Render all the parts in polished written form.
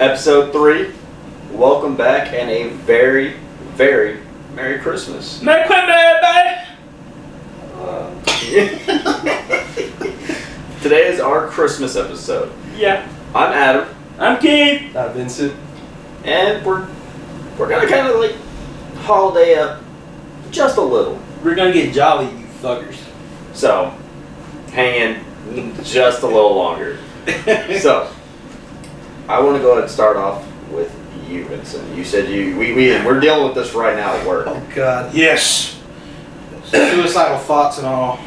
Episode 3. Welcome back and a very, very Merry Christmas. Merry Christmas, everybody! Today is our Christmas episode. Yeah. I'm Adam. I'm Keith. I'm Vincent. And we're gonna kind of like holiday up just a little. We're gonna get jolly, you fuckers. So, hang in just a little longer. So, I want to go ahead and start off with you, Vincent. You said we're dealing with this right now at work. Oh God. Yes. Suicidal thoughts and all.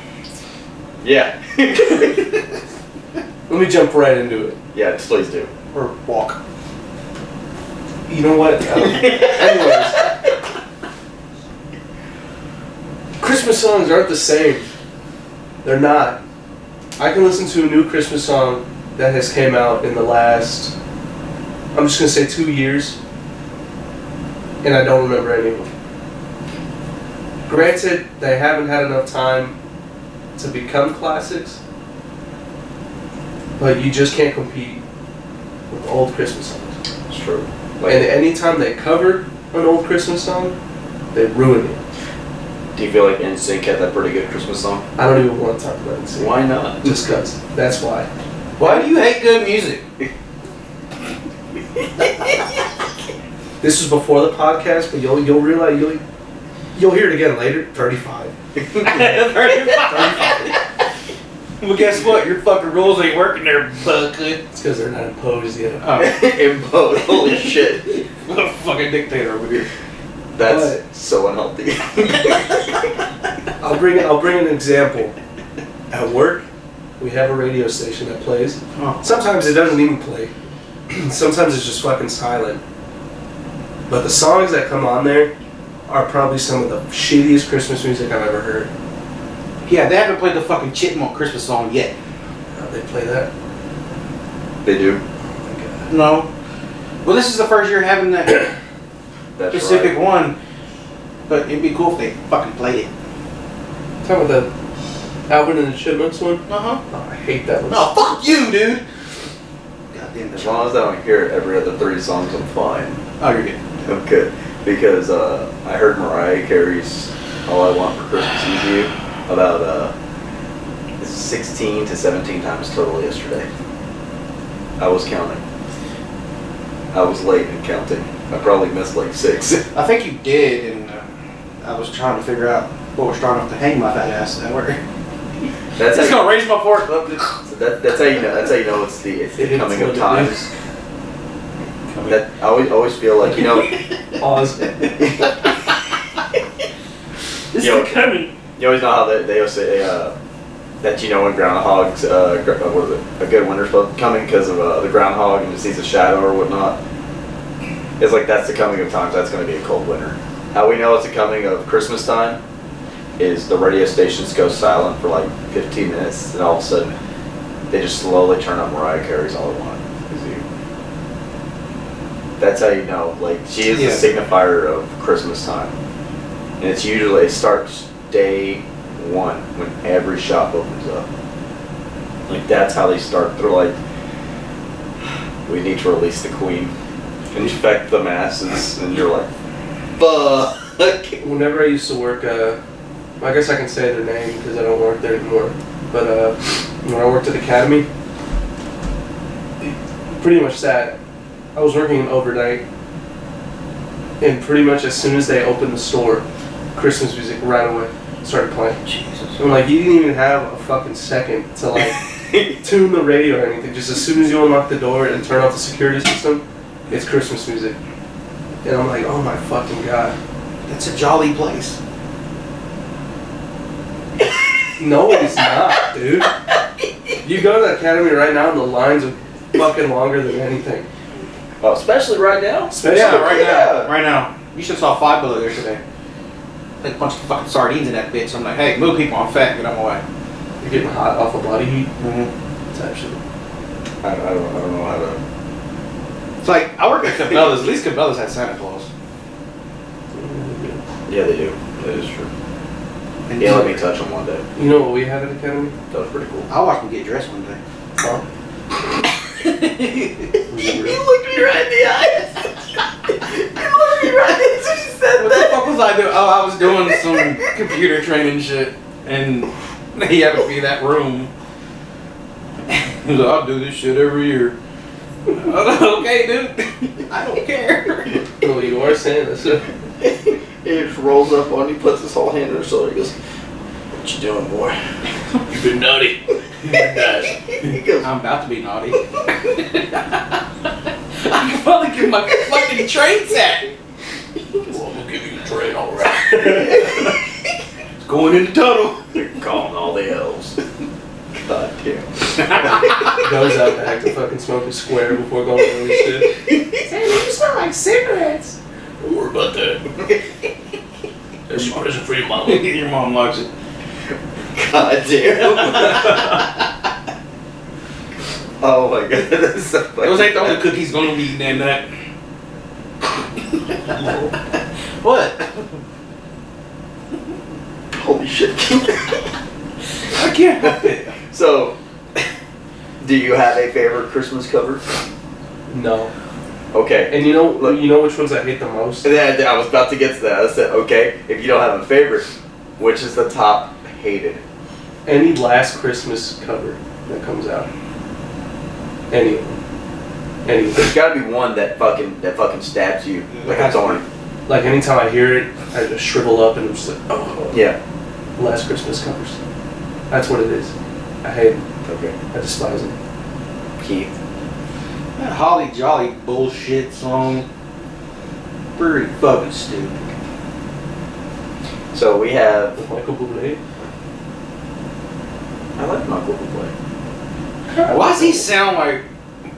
Yeah. Let me jump right into it. Yeah, please do. Or walk. You know what? Anyways, Christmas songs aren't the same. They're not. I can listen to a new Christmas song that has came out in the last, I'm just gonna say 2 years, and I don't remember any of them. Granted, they haven't had enough time to become classics, but you just can't compete with old Christmas songs. It's true. And anytime they cover an old Christmas song, they ruin it. Do you feel like NSYNC had that pretty good Christmas song? I don't even want to talk about it. Why not? Just cause. That's why. Why do you hate good music? This was before the podcast, but you'll realize you'll hear it again later. 35. 35. Well, guess what? Your fucking rules ain't working there, bucket. It's because they're not imposed yet. Oh, Imposed. Holy shit. what a fucking dictator over here. That's But- so unhealthy. I'll bring an example. At work, we have a radio station that plays. Oh. Sometimes it doesn't even play. Sometimes it's just fucking silent. But the songs that come on there are probably some of the shittiest Christmas music I've ever heard. Yeah, they haven't played the fucking Chipmunk Christmas song yet. They play that? They do. Oh my God. No. Well, this is the first year having that That's specific right. one. But it'd be cool if they fucking played it. Talking about the Alvin and the Chipmunks one? Uh-huh. Oh, I hate that one. No, fuck you, dude! Goddamn, As long as I don't hear every other 3 songs, I'm fine. Oh, you're good. I'm good. Because I heard Mariah Carey's All I Want for Christmas Is You about 16 to 17 times total yesterday. I was counting. I was late in counting. I probably missed like 6. I think you did, and I was trying to figure out what was strong enough to hang my fat ass at work. That's It's how gonna raise my fork up. so that's how you know. That's how you know it's the coming of what it times. That I always feel like, you know. Pause. It's Yo. coming. You always know how they always say that you know when groundhogs, what is it, a good winter's coming because of the groundhog and just sees a shadow or whatnot. It's like that's the coming of times. That's going to be a cold winter. How we know it's the coming of Christmas time is the radio stations go silent for like 15 minutes, and all of a sudden they just slowly turn up Mariah Carey's All I Want Is You. That's how you know. Like she is Yeah. the signifier of Christmas time. And it's usually, it starts day 1 when every shop opens up. Like that's how they start. They're like, we need to release the queen, infect the masses, and you're like, fuck. Whenever I used to work, I guess I can say their name because I don't work there anymore. But when I worked at Academy, pretty much that. I was working overnight, and pretty much as soon as they opened the store, Christmas music right away started playing. Jesus. And like you didn't even have a fucking second to like tune the radio or anything. Just as soon as you unlock the door and turn off the security system, it's Christmas music. And I'm like, oh my fucking God. It's a jolly place. No, it's not, dude. You go to the Academy right now and the lines are fucking longer than anything. Oh, especially right now? Especially now. Right now. You should have saw Five Below yesterday. Like a bunch of fucking sardines in that bitch. I'm like, hey, move people, I'm fat, get out of my way. You're getting hot off of body heat. Mm-hmm. It's actually... I don't know how to. It's like, I work at Cabela's. At least Cabela's had Santa Claus. Yeah, they do. That is true. And Yeah, let me touch them one day. You know what we have at Academy? That was pretty cool. I watched them get dressed one day. Huh? You looked me right in the eyes. You looked me right in the eyes when you said What the fuck was I doing? Oh, I was doing some computer training shit, and he happened to be in that room. He was like, I'll do this shit every year. Okay, dude. I don't care. No, you are saying this. He just rolls up on you, puts his whole hand on his shoulder. He goes, "What you doing, boy? You've been naughty. You've been nice." He goes, I'm about to be naughty. I can finally get my fucking train set. Well, we'll give you a train, alright. It's going in the tunnel. "You're calling all the elves." God damn. Goes out back to fucking smoke a square before going to this shit. Hey, you smell like cigarettes. Don't worry about that. That's your present for your mom. Your mom likes it. God damn. Oh my god, that's so funny. Those ain't the only cookies gonna be named that. What? Holy shit. I can't help it. So, do you have a favorite Christmas cover? No. Okay. And you know which ones I hate the most? Yeah, I was about to get to that. I said, okay, if you don't have a favorite, which is the top hated? Any Last Christmas cover that comes out. Any of them. Any. There's got to be one that fucking stabs you like a thorn. Like anytime I hear it, I just shrivel up and I'm just like, oh. Yeah. Last Christmas covers. That's what it is. I hate them. Okay. I despise them. Keith. That Holly Jolly bullshit song. Pretty fucking stupid. So we have. With Michael Bublé. I like Michael Bublé. Why does he sound like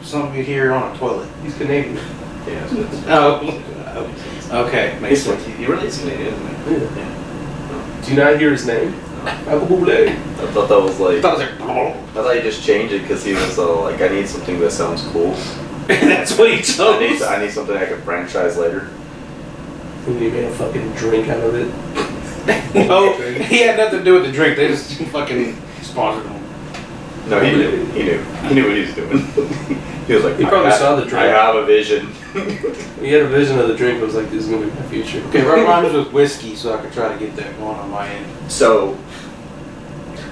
something you'd hear on a toilet? He's Canadian. Yeah. Oh. Okay, makes sense. He really is Canadian, isn't he? Yeah. Do you not hear his name? Michael Bublé. I thought that was I like. thought it was I thought he just changed it because he was like, I need something that sounds cool. like, that's what he told me. I need something I can franchise later. And he made a fucking drink out of it. No, he had nothing to do with the drink. They just fucking sponsored him. No, he knew. He knew what he was doing. He was like, He probably saw the drink. I have a vision. He had a vision of the drink. It was like, this is gonna be my future. Okay, rhymes with whiskey, so I could try to get that going on my end. So,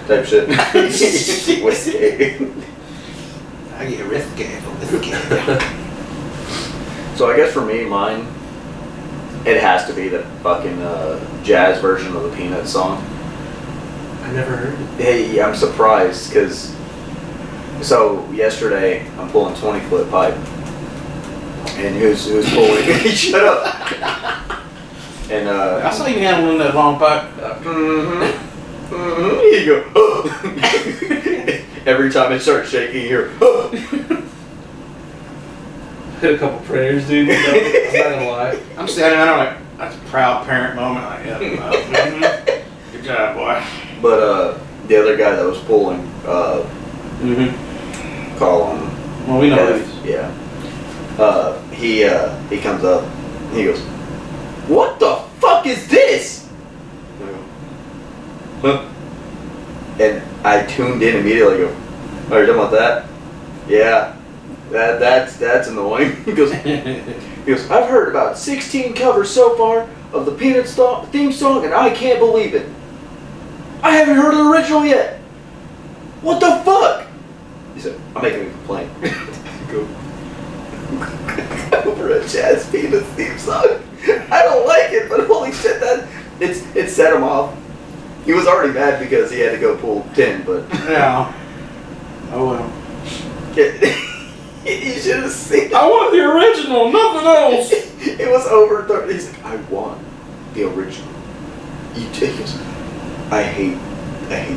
type shit. Whiskey. I get risky for whiskey. So I guess for me, mine, it has to be the fucking jazz version of the Peanuts song. I never heard it. Hey, I'm surprised because. So yesterday I'm pulling 20-foot pipe, and who's pulling? Shut up. And I saw you handling that long pipe. Here you go. Every time it starts shaking, you hear. Hit a couple prayers, dude. I'm not gonna lie. I'm standing there like, that's a proud parent moment. Like, yeah, good job, boy. But the other guy that was pulling, call him. Well, we know Kev, yeah. He comes up. And he goes, "What the fuck is this?" And I go, "Huh?" And I tuned in immediately. I go, "Oh, you're talking about that? Yeah, that's annoying." He goes, "I've heard about 16 covers so far of the Peanuts theme song, and I can't believe it. I haven't heard the original yet. What the fuck?" He said, "I'm making a complaint." Go over a jazz Peanuts theme song. I don't like it, but holy shit, that it set him off. He was already mad because he had to go pull 10, but Yeah. Oh well. you should have seen it. I want the original, nothing else. It was over 30. He's like, "I want the original." He goes, I hate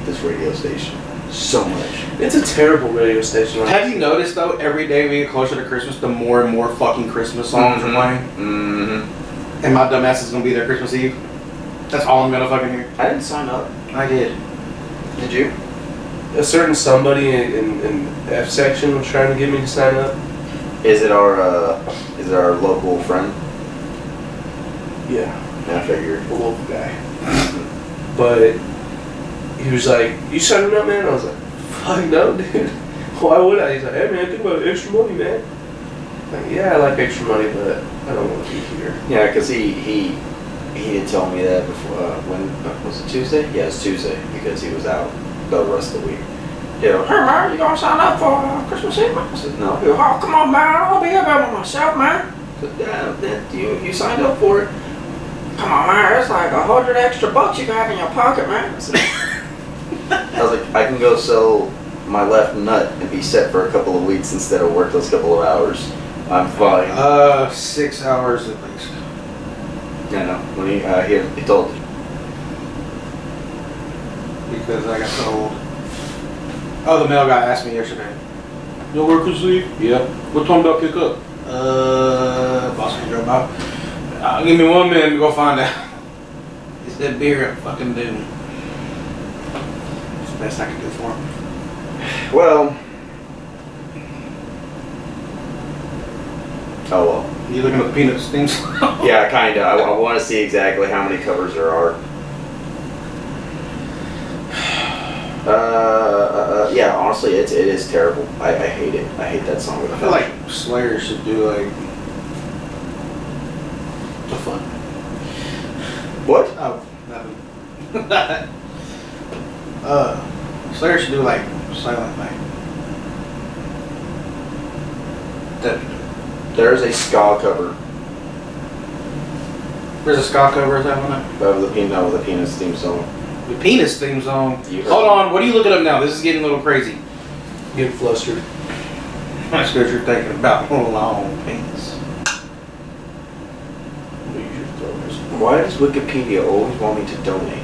this radio station so much. It's a terrible radio station. Have you noticed though, every day we get closer to Christmas, the more and more fucking Christmas songs are playing? Mm-hmm. And my dumbass is gonna be there Christmas Eve. That's all I'm gonna fucking hear. I didn't sign up. I did. Did you? A certain somebody in F section was trying to get me to sign up. Is it our local friend? Yeah, I figured. a local guy. But he was like, "You signing up, man?" I was like, "Fuck no, dude." Why would I? He's like, hey man, think about extra money, man. Like, yeah, I like extra money, but I don't want to be here. Yeah, because he did tell me that before. When was it Tuesday? Yeah, it's Tuesday because he was out the rest of the week. You know, hey man, you gonna sign up for Christmas Eve? I said no. He goes, oh come on man, I'll be here by myself, man. I said, yeah, you signed up for it. Come on man, it's like $100 extra bucks you can have in your pocket, man. I was like, I can go sell my left nut and be set for a couple of weeks instead of work those couple of hours. I'm fine. 6 hours at least. I know. When he told me. Because I got told. Oh, the mail guy asked me yesterday. You'll work this week? Yeah. What time do I pick up? Boss man drove by. Give me 1 minute to go find out. He said beer at fucking noon. It's the best I can do for him. Well. Oh well. You looking at the Peanuts things? Yeah, kinda. I want to see exactly how many covers there are. Yeah, honestly, it is terrible. I hate it. I hate that song with a I feel like Slayer should do like the fun. What? Oh, nothing. Slayer should do like Silent Night. There's a ska cover There's a ska cover of that one. of the Peanuts theme song. The Penis theme song. You heard Hold it. on, what are you looking up now? This is getting a little crazy. Get flustered. That's what you're thinking about. Long penis. Why does Wikipedia always want me to donate?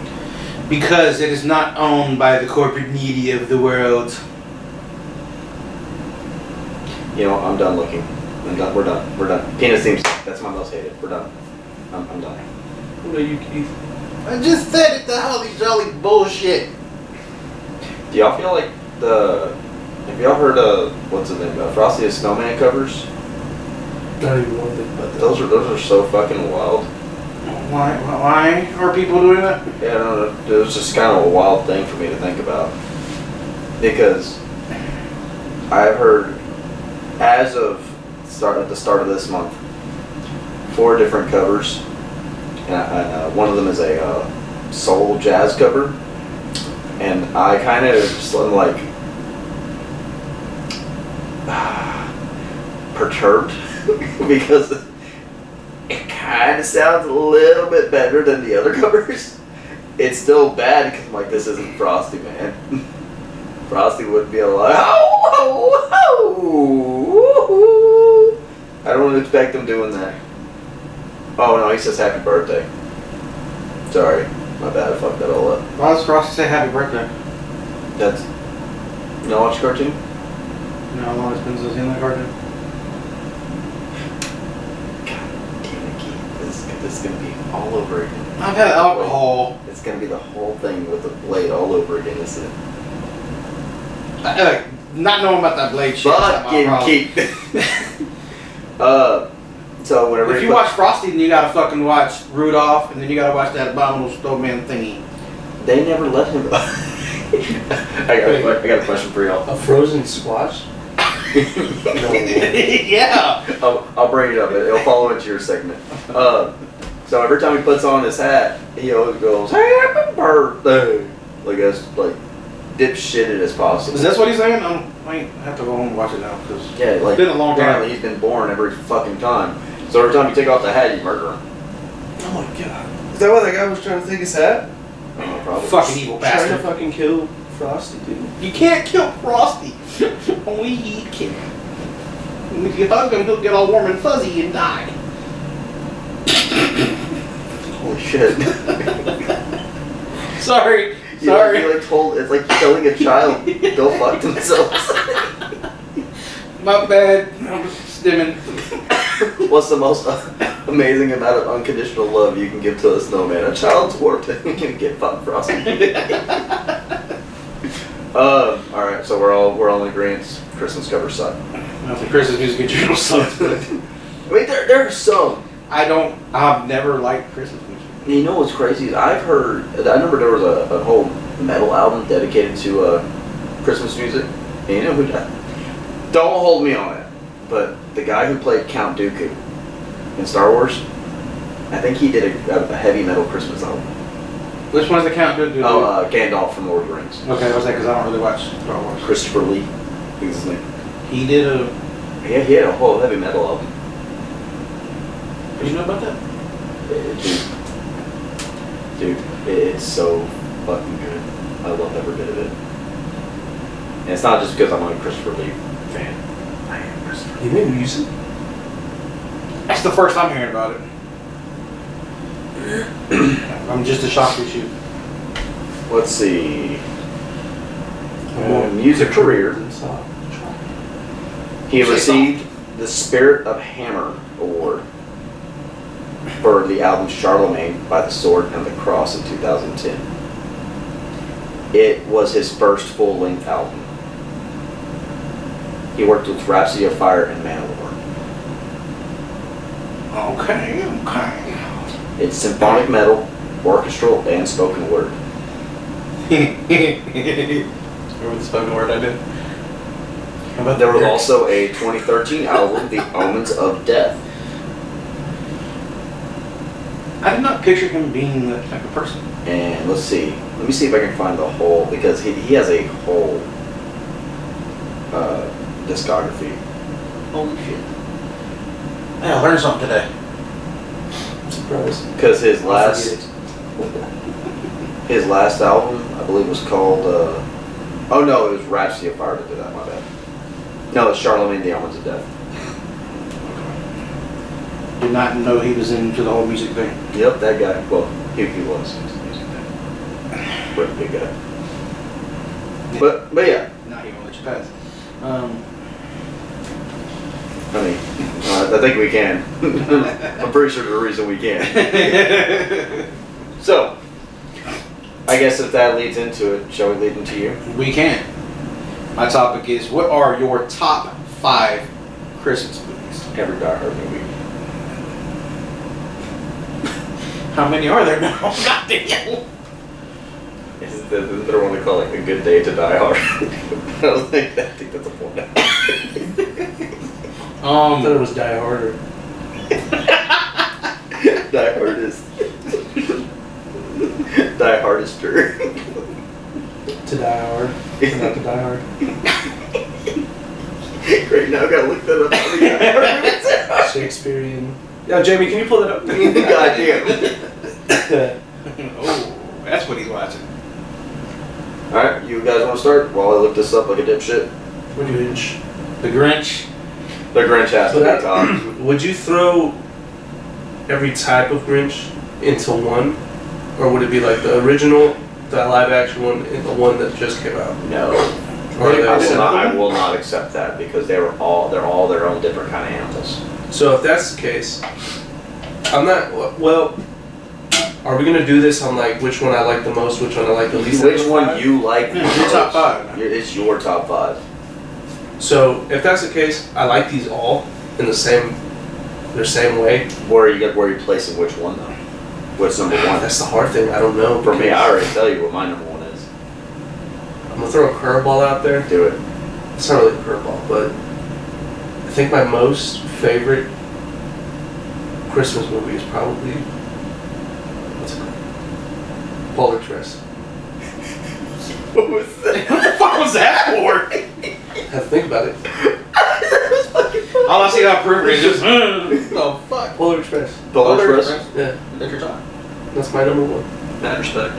Because it is not owned by the corporate media of the world. You know, I'm done looking. I'm done. We're done. We're done. Penis theme song. That's my most hated. We're done. I'm done. What are you, Keith? I just said it, the holly jolly bullshit. Do y'all feel like have y'all heard what's his name? Frosty the Snowman covers? Not even one thing about that. Those are so fucking wild. Why are people doing that? Yeah, I don't know. It was just kind of a wild thing for me to think about. Because I've heard, as of at the start of this month, 4 different covers. And one of them is a soul jazz cover. And I kind of just am like perturbed because it kind of sounds a little bit better than the other covers. It's still bad because I'm like, this isn't Frosty, man. Frosty would be like, oh, I don't expect him doing that. Oh no, he says happy birthday. Sorry, my bad, I fucked that all up. Why does Frosty say happy birthday? That's, you know, watch cartoon? You know how long it's been since I've seen that cartoon? God damn it, Keith. This is gonna be all over again. I've had alcohol. It's gonna be the whole thing with the blade all over again, isn't it? Not knowing about that blade shit. Fucking Keith. So whenever If you watch Frosty, then you gotta fucking watch Rudolph, and then you gotta watch that abominable snowman thingy. they never let him. I got a question for y'all. A frozen squash? Yeah. I'll bring it up. It'll follow into your segment. So every time he puts on his hat, he always goes, "Happy birthday!" Like as like dipshitted as possible. Is that what he's saying? I might have to go home and watch it now because Yeah, like it's been a long apparently time. he's been born every fucking time. So every time you take off the hat, you murder him. Oh my god. Is that why that guy was trying to take his hat? Probably. Fucking evil Trying to bastard. fucking kill Frosty, dude. You can't kill Frosty. Only he can. And if you hug him, he'll get all warm and fuzzy and die. Holy shit. Sorry. You like told, it's like telling a child go fuck themselves. My bad. I'm stimming. What's the most amazing amount of unconditional love you can give to a snowman? A child's worth it. You can get fucked, Frosty. Alright, so we're all in agreement. Christmas covers suck. Well, the Christmas music in general sucks. I mean, there are some. I've never liked Christmas music. You know what's crazy is I remember there was a whole metal album dedicated to Christmas music. And you know who Don't hold me on it, but the guy who played Count Dooku in Star Wars, I think he did a heavy metal Christmas album. Which one's the Count Dooku? Oh, Gandalf from Lord of the Rings. Okay, I was like, because I don't really watch Star Wars. Christopher Lee, I think is his name. He did a. Yeah, he had a whole heavy metal album. Did you know about that? Dude, it's so fucking good. I love every bit of it. And it's not just because I'm a Christopher Lee fan. I am Christopher Lee. He made music. That's the first I'm hearing about it. I'm just a shock with you. Let's see. Music career. He received the Spirit of Hammer Award for the album Charlemagne by the Sword and the Cross in 2010. It was his first full-length album. He worked with Rhapsody of Fire and Manowar. Okay. It's symphonic metal, orchestral, and spoken word. Remember the spoken word I did? How about There was the also a 2013 album, The Omens of Death. I did not picture him being that type of person. And let's see. Let me see if I can find the whole, because he has a whole discography. Holy shit. Yeah, I learned something today. I'm surprised. Because his last album, I believe, was called. Oh no, it was Rhapsody of Fire that did that. My bad. No, it's Charlemagne, The Omens of Death. Did not know he was into the whole music thing. Yep, that guy. Well, he was into the music thing. Pretty big guy. But yeah. Not even let you pass. I mean, I think we can. I'm pretty sure there's a reason we can. So, I guess if that leads into it, shall we lead into you? We can. My topic is, what are your top 5 Christmas movies? Every Die Hard movie. How many are there now? God damn. Isn't there one they call like A Good Day to Die Hard? I think that's a point. I thought it was Die Harder. Die Hardest. Die Hardister. To Die Hard. Not to Die Hard. Great, now I gotta look that up. Shakespearean. Yeah, Jamie, can you pull that up? God damn. Oh, that's what he's watching. Alright, you guys want to start while I look this up like a dipshit? Grinch. The Grinch. The Grinch has to be top. Would you throw every type of Grinch into one? Or would it be like the original, the live action one, and the one that just came out? No. Or are they I will not accept that because they're all their own different kind of animals. So if that's the case, I'm not, well, are we going to do this on like which one I like the most, which one I like the least? Which one you like? Yeah, your top 5. It's your top 5. So if that's the case, I like these all in the same way. Where are you placing which one though? What's number 1? That's the hard thing. I don't know. For me, I already tell you what my number 1 is. I'm gonna throw a curveball out there. Do it. It's not really a curveball, but I think my most favorite Christmas movie is probably what's it called? Polar Express. What was that? What the fuck was that for? I have to think about it. All I see how periphery is just, oh fuck. Polar Express. Polar Express? Yeah, That's your top. that's my number 1. Mad respect.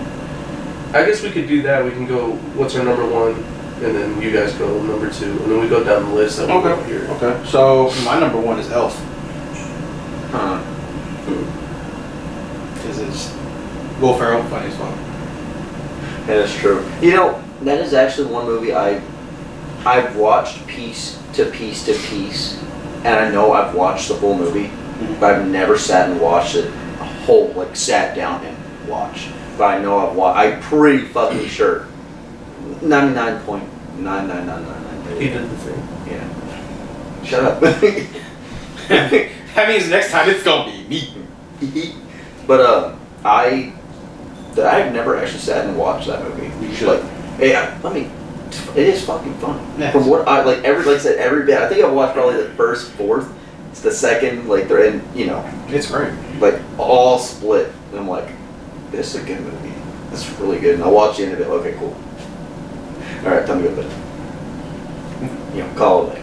I guess we could do that. We can go, what's our number 1, and then you guys go number 2, and then we go down the list that we go here. Okay. So my number 1 is Elf. Huh. Because it's Will Ferrell, funny as fuck. That is true. You know, that is actually one movie I've watched piece to piece to piece, and I know I've watched the full movie, but I've never sat and watched it a whole, like sat down and watched. But I know I've watched. I'm pretty fucking sure. 99.99999. He did the thing. Yeah. Shut up. That means next time it's gonna be me. But I've never actually sat and watched that movie. You should. Like, hey, let me it is fucking fun. Yeah. From what I like, like I said, every bit. I think I've watched probably the first fourth. It's the second, like they're in, It's great. like all split, and I'm like, this is a good movie. It's really good. And I watched the end of it. Okay, cool. All right, time to go to bed. Call it a day.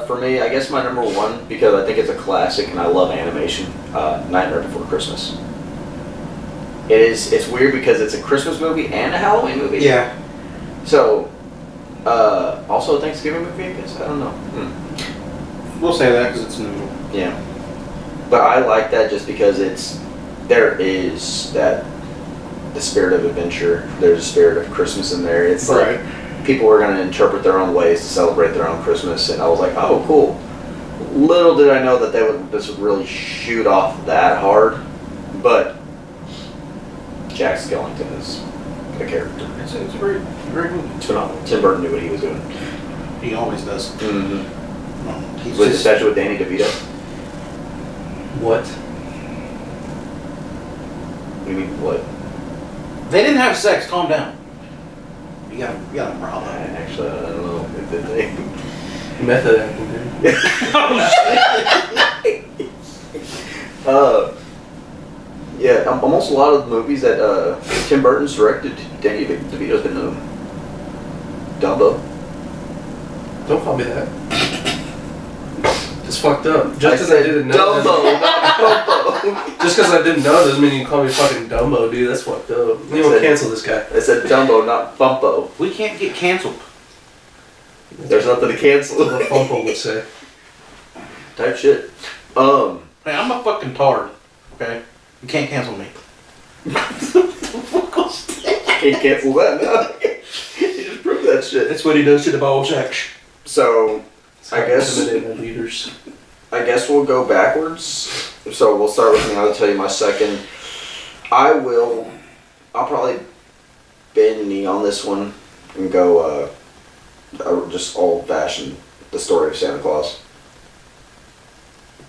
For me, I guess my number one, because I think it's a classic and I love animation. Nightmare Before Christmas. It's weird because it's a Christmas movie and a Halloween movie. Yeah. So, also a Thanksgiving movie, I guess. I don't know. We'll say that because it's new. Yeah. But I like that just because there is the spirit of adventure. There's a spirit of Christmas in there. It's Right. like people are going to interpret their own ways to celebrate their own Christmas, and I was like, oh, cool. Little did I know that this would really shoot off that hard, but Jack Skellington is a character. It's a very, very good. It's phenomenal. Tim Burton knew what he was doing. He always does. Mm-hmm. He's Was it just, especially with Danny DeVito? What? You mean what? they didn't have sex. Calm down. You got him wrong. Actually, I don't know. Did they? Method acting, dude. Yeah, almost a lot of the movies that Tim Burton's directed, Danny DeVito's been in them. Dumbo. Don't call me that. It's fucked up. Just because I didn't know. Dumbo, not Dumbo. Just because I didn't know doesn't mean you can call me fucking Dumbo, dude. That's fucked up. You want to cancel this guy. I said Dumbo, not Bumpo. We can't get canceled. There's nothing to cancel. What Bumpo would say. Type shit. Hey, I'm a fucking tard. Okay, you can't cancel me. Can't cancel that now. You just proved that shit. That's what he does to the ball sex. So, I guess Intimidating leaders. I guess we'll go backwards. So we'll start with me. I'll tell you my second. I'll probably bend knee on this one and go just old fashioned. The Story of Santa Claus.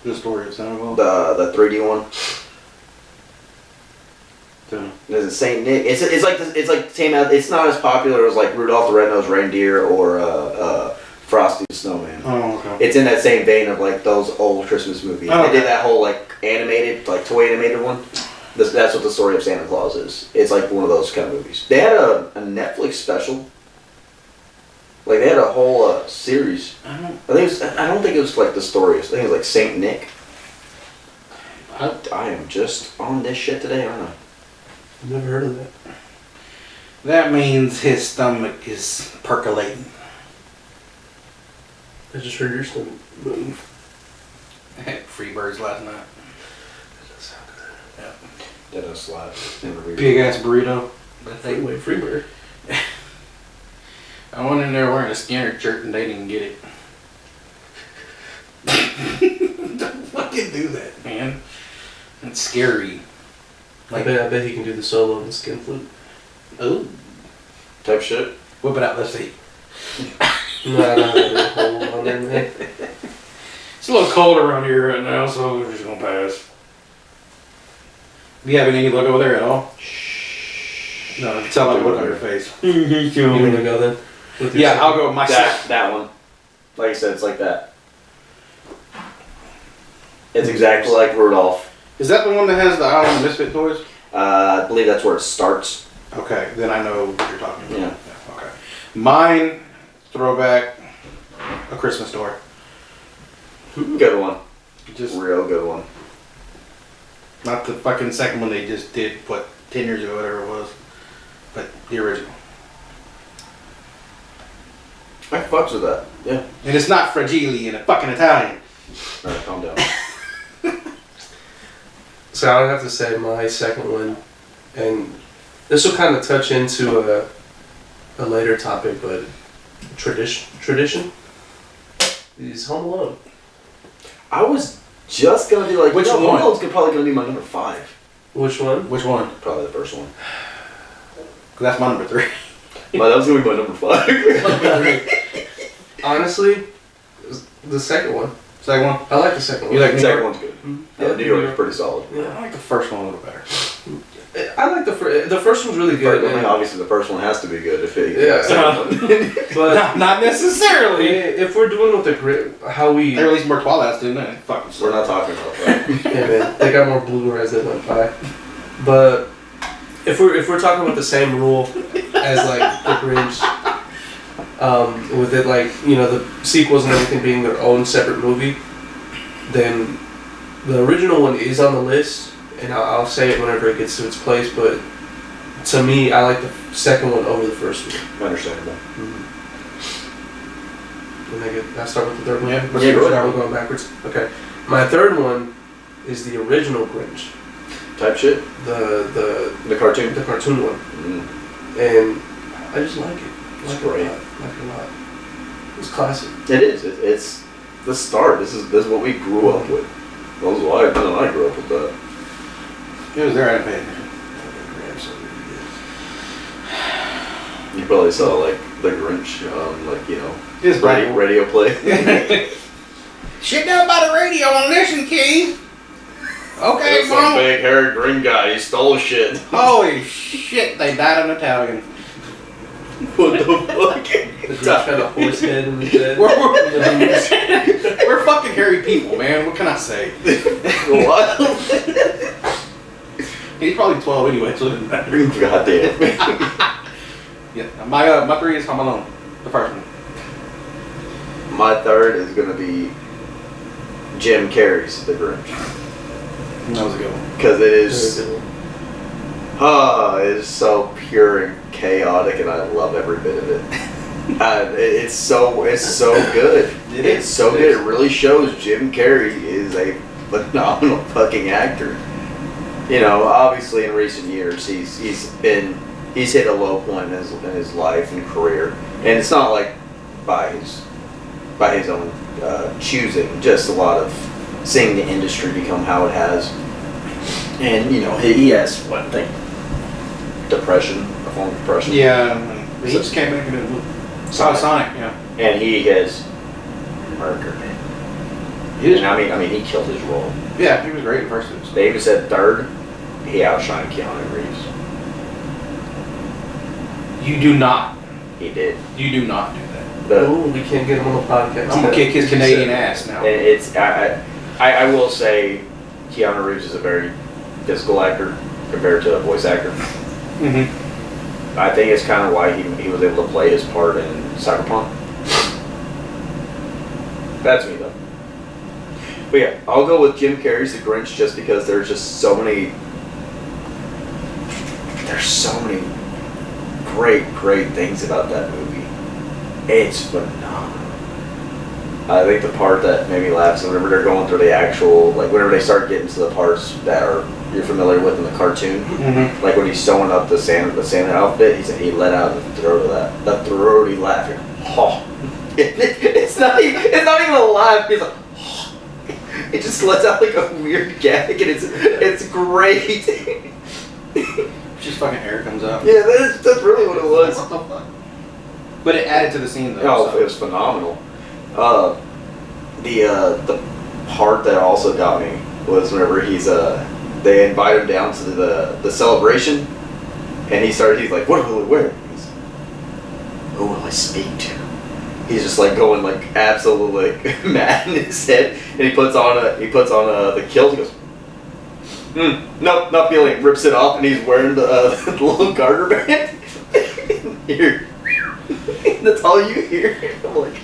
The Story of Santa Claus. The 3D one. Yeah. Is it Saint Nick? It's like the same. It's not as popular as like Rudolph the Red-Nosed Reindeer or Frosty the Snowman. Oh, okay. It's in that same vein of like those old Christmas movies. Oh, They okay. did that whole like animated, like toy animated one. That's what The Story of Santa Claus is. It's like one of those kind of movies. They had a Netflix special. Like they had a whole series. I don't think it was like The Story. I think it was like Saint Nick. I am just on this shit today, aren't I? Never heard of that. That means his stomach is percolating. I just heard your stomach move. I had free birds last night. That does sound good. Yeah. That does slap. Big ass burrito. Wait, Freebird. I went in there wearing a Skinner shirt and they didn't get it. Don't fucking do that, man. It's scary. I bet he can do the solo and the skin flute. Ooh. Type shit. Whip it out, let's see. No, I don't have a hold on there, man. It's a little cold around here right now, so we're just gonna pass. Do you have any look over there at all? Shh. No, tell me look on your face. You want to go then? With your Yeah, second? I'll go with my second. That one. Like I said, it's like that. It's exactly like Rudolph. Is that the one that has the Island of Misfit toys? I believe that's where it starts. Okay, then I know what you're talking about. Yeah. Okay. Mine, throwback, A Christmas Story. Good one. Just Real good one. not the fucking second one they just did, 10 years ago, whatever it was. But the original. I fucks with that. Yeah. And it's not fragile in a fucking Italian. Alright, calm down. So I would have to say my second one, and this will kind of touch into a later topic, but tradition is Home Alone. I was just gonna be like, Which Home one? Alone's probably gonna be my number 5. Which one? Which one? Probably the first one. 'Cause that's my number 3. But that was gonna be my number 5. Honestly, the second one. Second one? I like the second one. You like The New second York? one's good. Yeah, New York is pretty solid. I like the first one a little better. I like the first one's really good. I mean, obviously, the first one has to be good if it. Yeah. But not necessarily. if we're doing with the grit, how we They released more Twilights, didn't they? Fucking. We're not talking about that. yeah, man, they got more Blu-rays than went by. But if we're talking about the same rule as like the Grinch, with it like the sequels and everything being their own separate movie, then the original one is on the list. And I'll say it whenever it gets to its place, but to me, I like the second one over the first one. Understandable. Mm-hmm. I start with the third one? Yeah, We're going backwards. Okay. My third one is the original Grinch. Type shit? The cartoon? The cartoon one. Mm. And I just like it. It's great. Like it a lot. It's classic. It is. It's the start. This is what we grew up with. That was why I grew up with that. It was there, I didn't pay attention. You probably saw like the Grinch, His radio play. Shit down by the radio and listen, Keith. Okay, There's some big hairy green guy. He stole shit. Holy shit! They died on Italian. What the fuck? The Grinch had a horse head in his head. We're fucking hairy people, man. What can I say? What? He's probably 12 anyway, so it doesn't matter. God damn. Yeah, my 3 is Home Alone, the first one. My third is gonna be Jim Carrey's The Grinch. That was a good one. Because it is so pure and chaotic, and I love every bit of it. It's so good. It's so good. It really shows Jim Carrey is a phenomenal fucking actor. Obviously in recent years he's hit a low point in his life and career, and it's not like by his own choosing. Just a lot of seeing the industry become how it has, and he has depression, a form of depression. Yeah, he just came back and Sonic, yeah. And he has murdered it. And I mean, he killed his role. Yeah, he was great at first. They even said third, he outshined Keanu Reeves. You do not. He did. You do not do that. We can't get him on the podcast. I'm gonna kick his Canadian ass now. And it's I will say, Keanu Reeves is a very physical actor compared to a voice actor. Mm-hmm. I think it's kind of why he was able to play his part in Cyberpunk. That's me though. But yeah, I'll go with Jim Carrey's The Grinch just because there's so many great things about that movie. It's phenomenal. I think the part that made me laugh is whenever they're going through the actual, whenever they start getting to the parts that you're familiar with in the cartoon, mm-hmm. Like when he's sewing up the Santa outfit, he said he let out the throaty laugh. Oh. It's not even a laugh. He's like, oh. It just lets out a weird gag, and it's great. Just fucking hair comes out. Yeah, that's really what it was. What the fuck? But it added to the scene though. Oh, so. it was phenomenal. The part that also got me was whenever they invite him down to the celebration, and he's like, what will I wear? He's like, who will I speak to? He's just going absolutely mad in his head, and he puts on the kilt. He goes, nope, not feeling it. Rips it off, and he's wearing the little garter band. Here, that's all you hear. I'm like,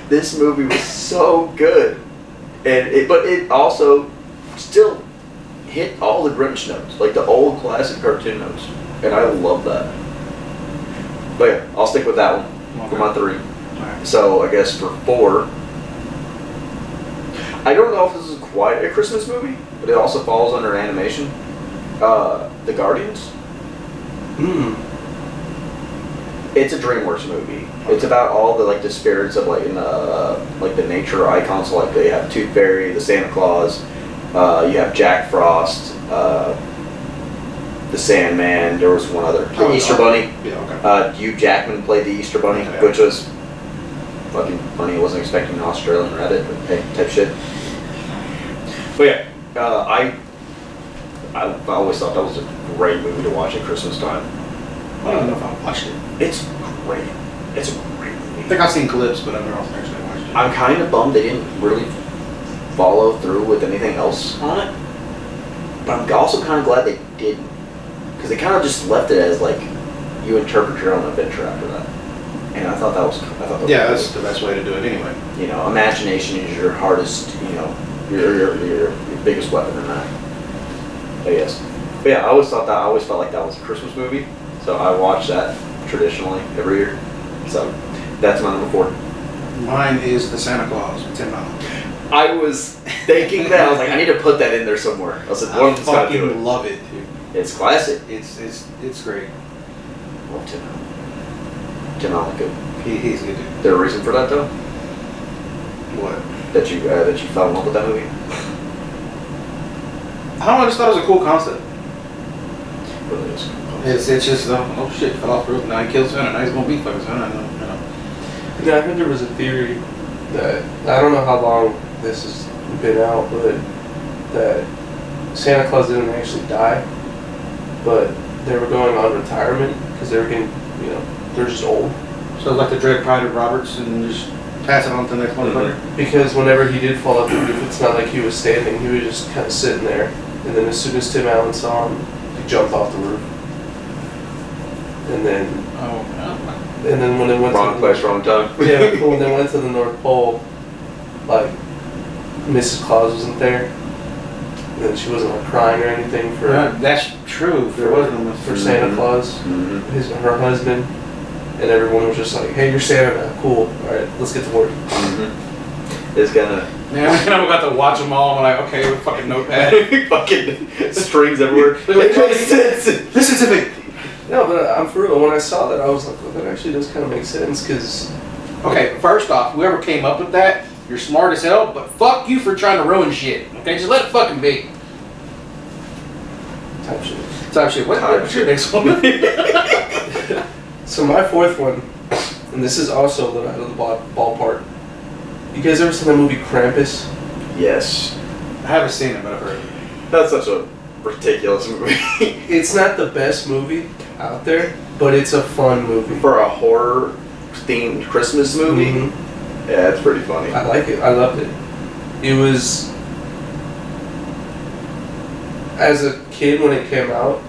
this movie was so good, but it also still hit all the Grinch notes, the old classic cartoon notes, and I love that. But yeah, I'll stick with that one for my 3. Right. So I guess for 4, I don't know if this is quite a Christmas movie, but it also falls under animation. The Guardians. It's a DreamWorks movie. It's about all the spirits of the nature icons. So they have Tooth Fairy, the Santa Claus. You have Jack Frost, the Sandman. There was one other, the Easter Bunny. Yeah, okay. Hugh Jackman played the Easter Bunny, Okay. which was fucking funny. I wasn't expecting an Australian Reddit, but hey, type shit. But yeah, I always thought that was a great movie to watch at Christmas time. I don't know if I watched it. It's great. It's a great movie. I think I've seen clips, but I've never actually watched it. I'm kind of bummed they didn't really follow through with anything else on it. But I'm also kind of glad they didn't. Because they kind of just left it as like, you interpret your own adventure after that. And I thought that was Yeah, that's the best way to do it anyway. You know, imagination is your hardest, you know, your biggest weapon in that. But yes. But yeah, I always felt like that was a Christmas movie. So I watch that traditionally every year. So that's my number 4. Mine is the Santa Claus with Tim Allen. I was thinking that. I was like, I need to put that in there somewhere. I said, one of them's gotta do it. fucking love it, dude. It's classic. It's great. Love Tim Allen. Tim Allen, good. He's good, dude. Is there a reason for that though? What? That you fell in love with that movie? I don't know, I just thought it was a cool concept. Really is. It's just, oh shit, fell off the roof, now he killed Santa, now he's gonna be fucking Santa, I know. Yeah, I heard there was a theory that, I don't know how long this has been out, but that Santa Claus didn't actually die, but they were going on retirement because they were getting, you know, they're just old. So like the Dread Pride of Roberts and just pass it on to the next motherfucker? Because whenever he did fall off the roof, it's not like he was standing, he was just kind of sitting there. And then as soon as Tim Allen saw him, he jumped off the roof. And then when they went Wrong to place, wrong time. yeah, when they went to the North Pole, like Mrs. Claus wasn't there, and then she wasn't like crying or anything for that's true. for Santa Claus, her husband, and everyone was just like, "Hey, you're Santa now, cool. All right, let's get to work." It's gonna. Man, I got to watch them all. I'm like, okay, with fucking notepad, fucking strings everywhere. Listen to me. No, but I'm for real. When I saw that, I was like, well, that actually does kind of make sense, because... Okay, first off, whoever came up with that, you're smart as hell, but fuck you for trying to ruin shit. Okay, just let it fucking be. Type shit. What's your next one? So my 4th one, and this is also a little out of the ballpark. You guys ever seen that movie Krampus? Yes. I haven't seen it, but I've heard it. That's such a ridiculous movie. It's not the best movie out there, but it's a fun movie. For a horror themed Christmas movie? Yeah, it's pretty funny. I like it. I loved it. It was... As a kid when it came out,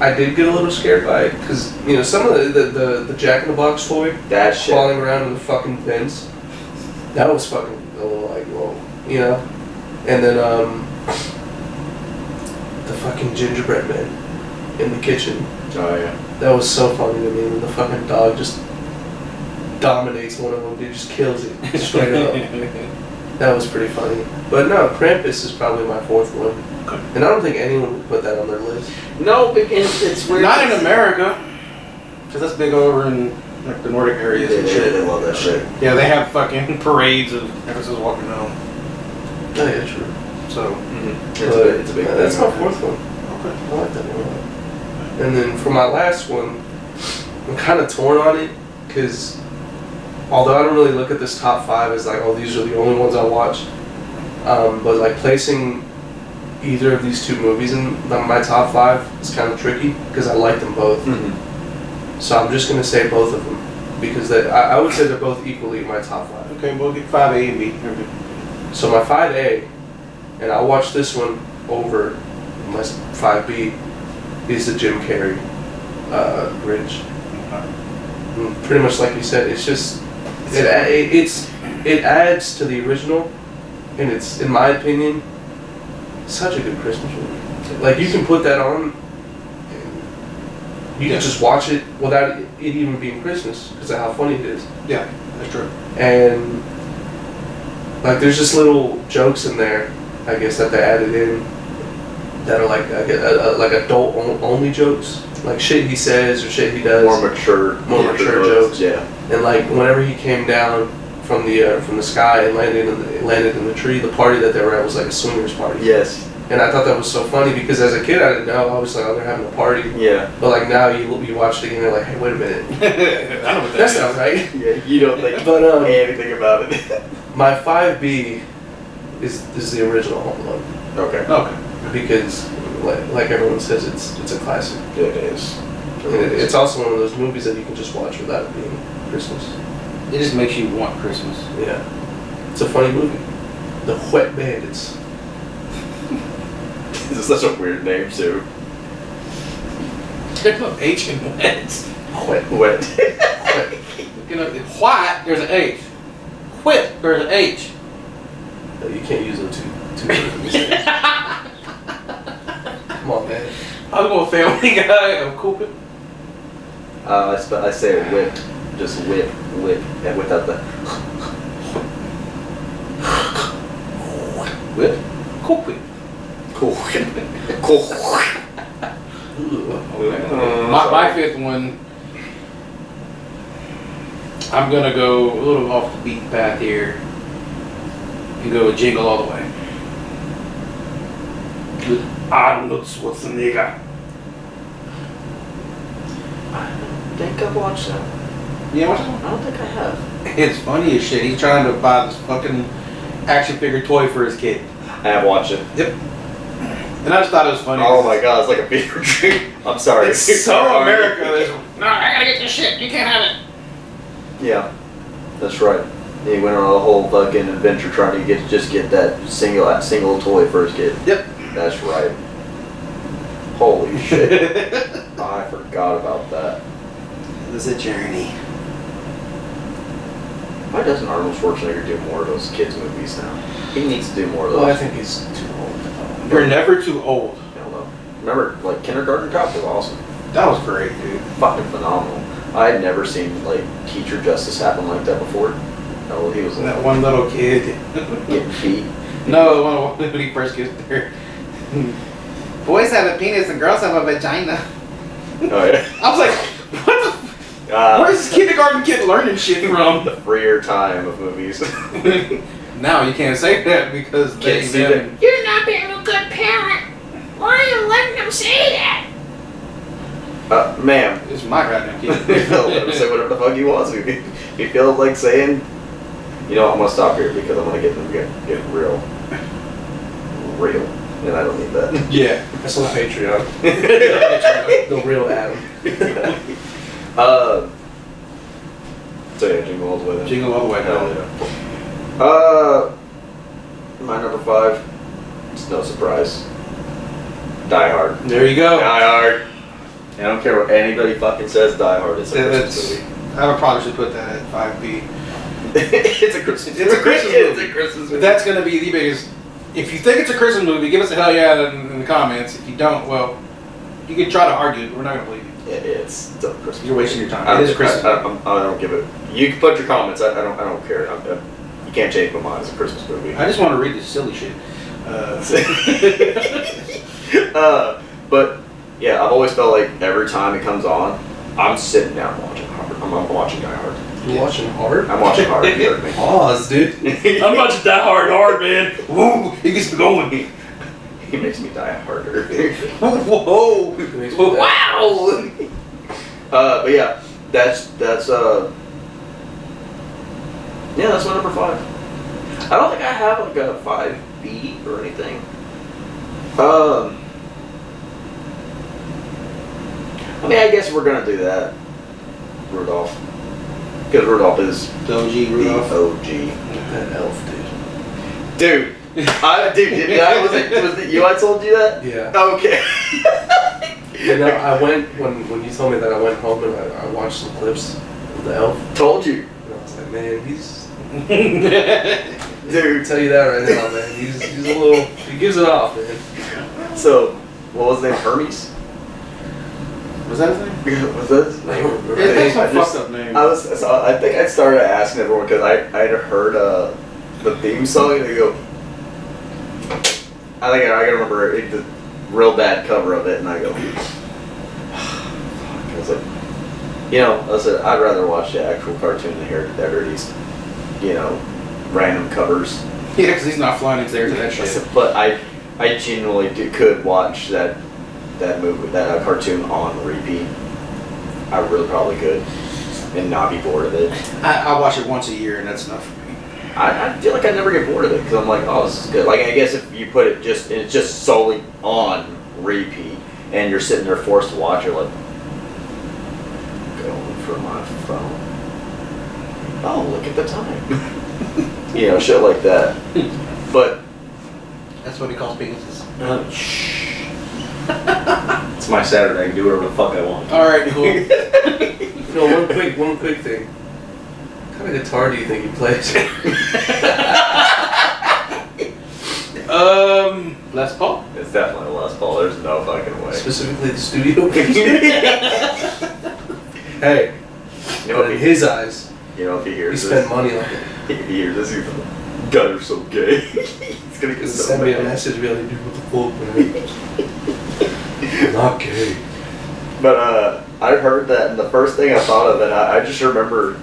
I did get a little scared by it, because, you know, some of the Jack in the Box toy That shit. falling around in the fucking bins, that was fucking a little like, whoa, you know? And then, the fucking gingerbread man in the kitchen. Oh, yeah. That was so funny to me. And the fucking dog just dominates one of them, dude, just kills it straight up. That was pretty funny. But no, Krampus is probably my 4th one. Okay. And I don't think anyone would put that on their list. No, it's weird. Not in America, because that's big over in like the Nordic areas and shit. They love that shit. Yeah, they have fucking parades of everyone's walking down. Oh yeah, true. So, It's a big thing. That's my 4th one. okay. I like that one. And then for my last one, I'm kind of torn on it, because although I don't really look at this top 5 as like, oh, these are the only ones I watch, but like placing either of these 2 movies in my top 5 is kind of tricky, because I like them both. So I'm just going to say both of them, because I would say they're both equally in my top 5. Okay, we'll get 5A and B. Okay. So my 5A, and I watched this one over my 5B, is the Jim Carrey Grinch. Pretty much like you said, it's just it adds to the original, and it's, in my opinion, such a good Christmas movie. Like, you can put that on, and you can just watch it without it even being Christmas, because of how funny it is. Yeah, that's true. And like, there's just little jokes in there, I guess, that they added in that are like adult only jokes, like shit he says or shit he does. More mature jokes. Yeah. And like, whenever he came down from the sky and landed in the tree, the party that they were at was like a swingers party. Yes. And I thought that was so funny, because as a kid I didn't know. I was like, oh, they're having a party. Yeah. But like, now you watch it again, and you're like, hey, wait a minute. I know what That's not right. Yeah, you don't think But anything about it. my 5B is the original Home Alone. Okay. Okay. Because like everyone says, it's a classic. It is. It's also one of those movies that you can just watch without it being Christmas. It just makes you want Christmas. Yeah. It's a funny movie. The Wet Bandits. This is such a weird name too. There's no H in wet. Wet. Wet. You know, white, there's an H. Whip, there's an H. No, you can't use them two words in the same. Come on, man. I'm going Family Guy of Cooper. I say whip. Just whip. And without the... Whip? Cooper. Cool. My fifth one, I'm gonna go a little off the beaten path here and go with Jingle All the Way. With Arnold Schwarzenegger. I don't think I've watched that. Yeah, what's that? I don't think I have. It's funny as shit. He's trying to buy this fucking action figure toy for his kid. I have watched it. Yep. And I just thought it was funny. Oh my god, it's like a fever dream. I'm sorry. It's so America. No, I gotta get this shit. You can't have it. Yeah, that's right. He went on a whole fucking adventure trying to get that single toy for his kid. Yep. That's right. Holy shit. I forgot about that. It was a journey. Why doesn't Arnold Schwarzenegger do more of those kids movies now? He needs to do more of those. Well, I think he's too old. You're never too old. I don't know. Remember, like, Kindergarten Cop was awesome. That was great, dude. Fucking phenomenal. I had never seen, like, teacher justice happen like that before. No, he was That one little kid. getting beat. No, when he first gets there. Boys have a penis and girls have a vagina. Oh, yeah. I was like, what the? Where's this kindergarten kid learning shit from? The freer time of movies. Now you can't say that because they Can't say that. You're not being a good parent. Why are you letting them say that? Ma'am. It's my goddamn kid. He'll let him say whatever the fuck he wants. If he feels like saying, you know, I'm gonna stop here because I'm gonna get real, and I don't need that. Yeah. That's on Patreon. The real Adam. So yeah, Jingle All the Way then. Jingle All the Way. Hell yeah. My number 5. It's no surprise. Die Hard. There you go. Die Hard. I don't care what anybody fucking says. Die Hard is a Christmas movie. I would probably should put that at 5B. It's a Christmas. It's a Christmas It's movie. a Christmas movie. That's gonna be the biggest. If you think it's a Christmas movie, give us a hell yeah in the comments. If you don't, well, you can try to argue, but we're not gonna believe you. It's still a Christmas. You're wasting your time. I It is a Christmas I don't give it. You can put your comments. I don't care. You can't change my mind. It's a Christmas movie. I just want to read this silly shit. But yeah, I've always felt like every time it comes on, I'm sitting down watching Hard. I'm watching Die Hard. You're watching Hard? I'm watching Hard. You heard me. Pause, dude. I'm watching Die Hard, man. Woo! He gets me going. He makes me die harder. Whoa! Wow! But yeah, that's that's my number 5. I don't think I have like a 5B or anything. I mean, I guess we're gonna do that. Rudolph, because Rudolph is The OG the Rudolph. OG. That elf, Dude, was it you? I told you that. dude. Yeah. Okay. You know, I went, when you told me that, I went home and I watched some clips of the elf. Told you, And I was like, man, he's... dude. I'll tell you that right now, man. He's a little... He gives it off, man. So, what was his name? Hermes? Was that his name? Was that his name? That's I a just- fucked up name. I think I started asking everyone because I had heard the theme song and they go. I can remember the real bad cover of it and I go. I was like, I said I'd rather watch the actual cartoon than hear these, random covers. Yeah, because he's not flying into there to that I shit. said, but I genuinely could watch that movie, that cartoon on repeat. I really probably could, and not be bored of it. I watch it once a year and that's enough for me. I feel like I never get bored of it because I'm like, oh, this is good. Like I guess if you put it it's just solely on and you're sitting there forced to watch, you're like, going for my phone. Oh, look at the time. You know, shit like that. But That's what he calls penises. shh. It's my Saturday. I can do whatever the fuck I want. All right, cool. No, one quick thing. What kind of guitar do you think he plays? Les Paul. It's definitely a Les Paul. There's no fucking way. Specifically the studio bass. Hey, You know, but in if he, his eyes, you know, if he he hears spent this, money on it. if he hears this, he's like, God, you're so gay. He's gonna get so Send me a mad. message, be like, dude, what the fuck, man? I'm not gay. But I heard that, and the first thing I thought of, and I just remember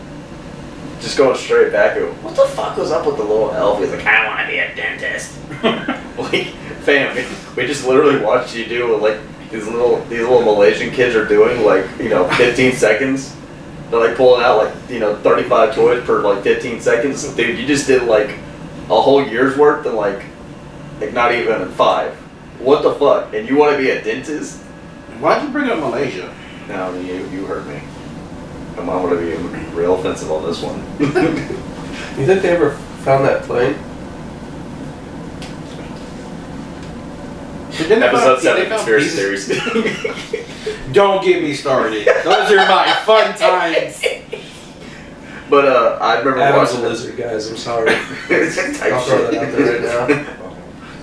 just going straight back at what the fuck was up with the little elf? He's like, I want to be a dentist. Like, fam, we just literally watched you do what, like these little Malaysian kids are doing, like, you know, 15 seconds. They're like pulling out like, you know, 35 toys per like 15 seconds. Dude, you just did like a whole year's worth in like not even 5. What the fuck? And you want to be a dentist? Why'd you bring up Malaysia? No, you heard me. I'm going to be real offensive on this one. You think they ever found that plane? Episode 7 they found conspiracy pieces- theories. Don't get me started. Those are my fun times. But I remember Adam's a watching lizard, guys. I'm sorry. this type I'll throw shit. that out there right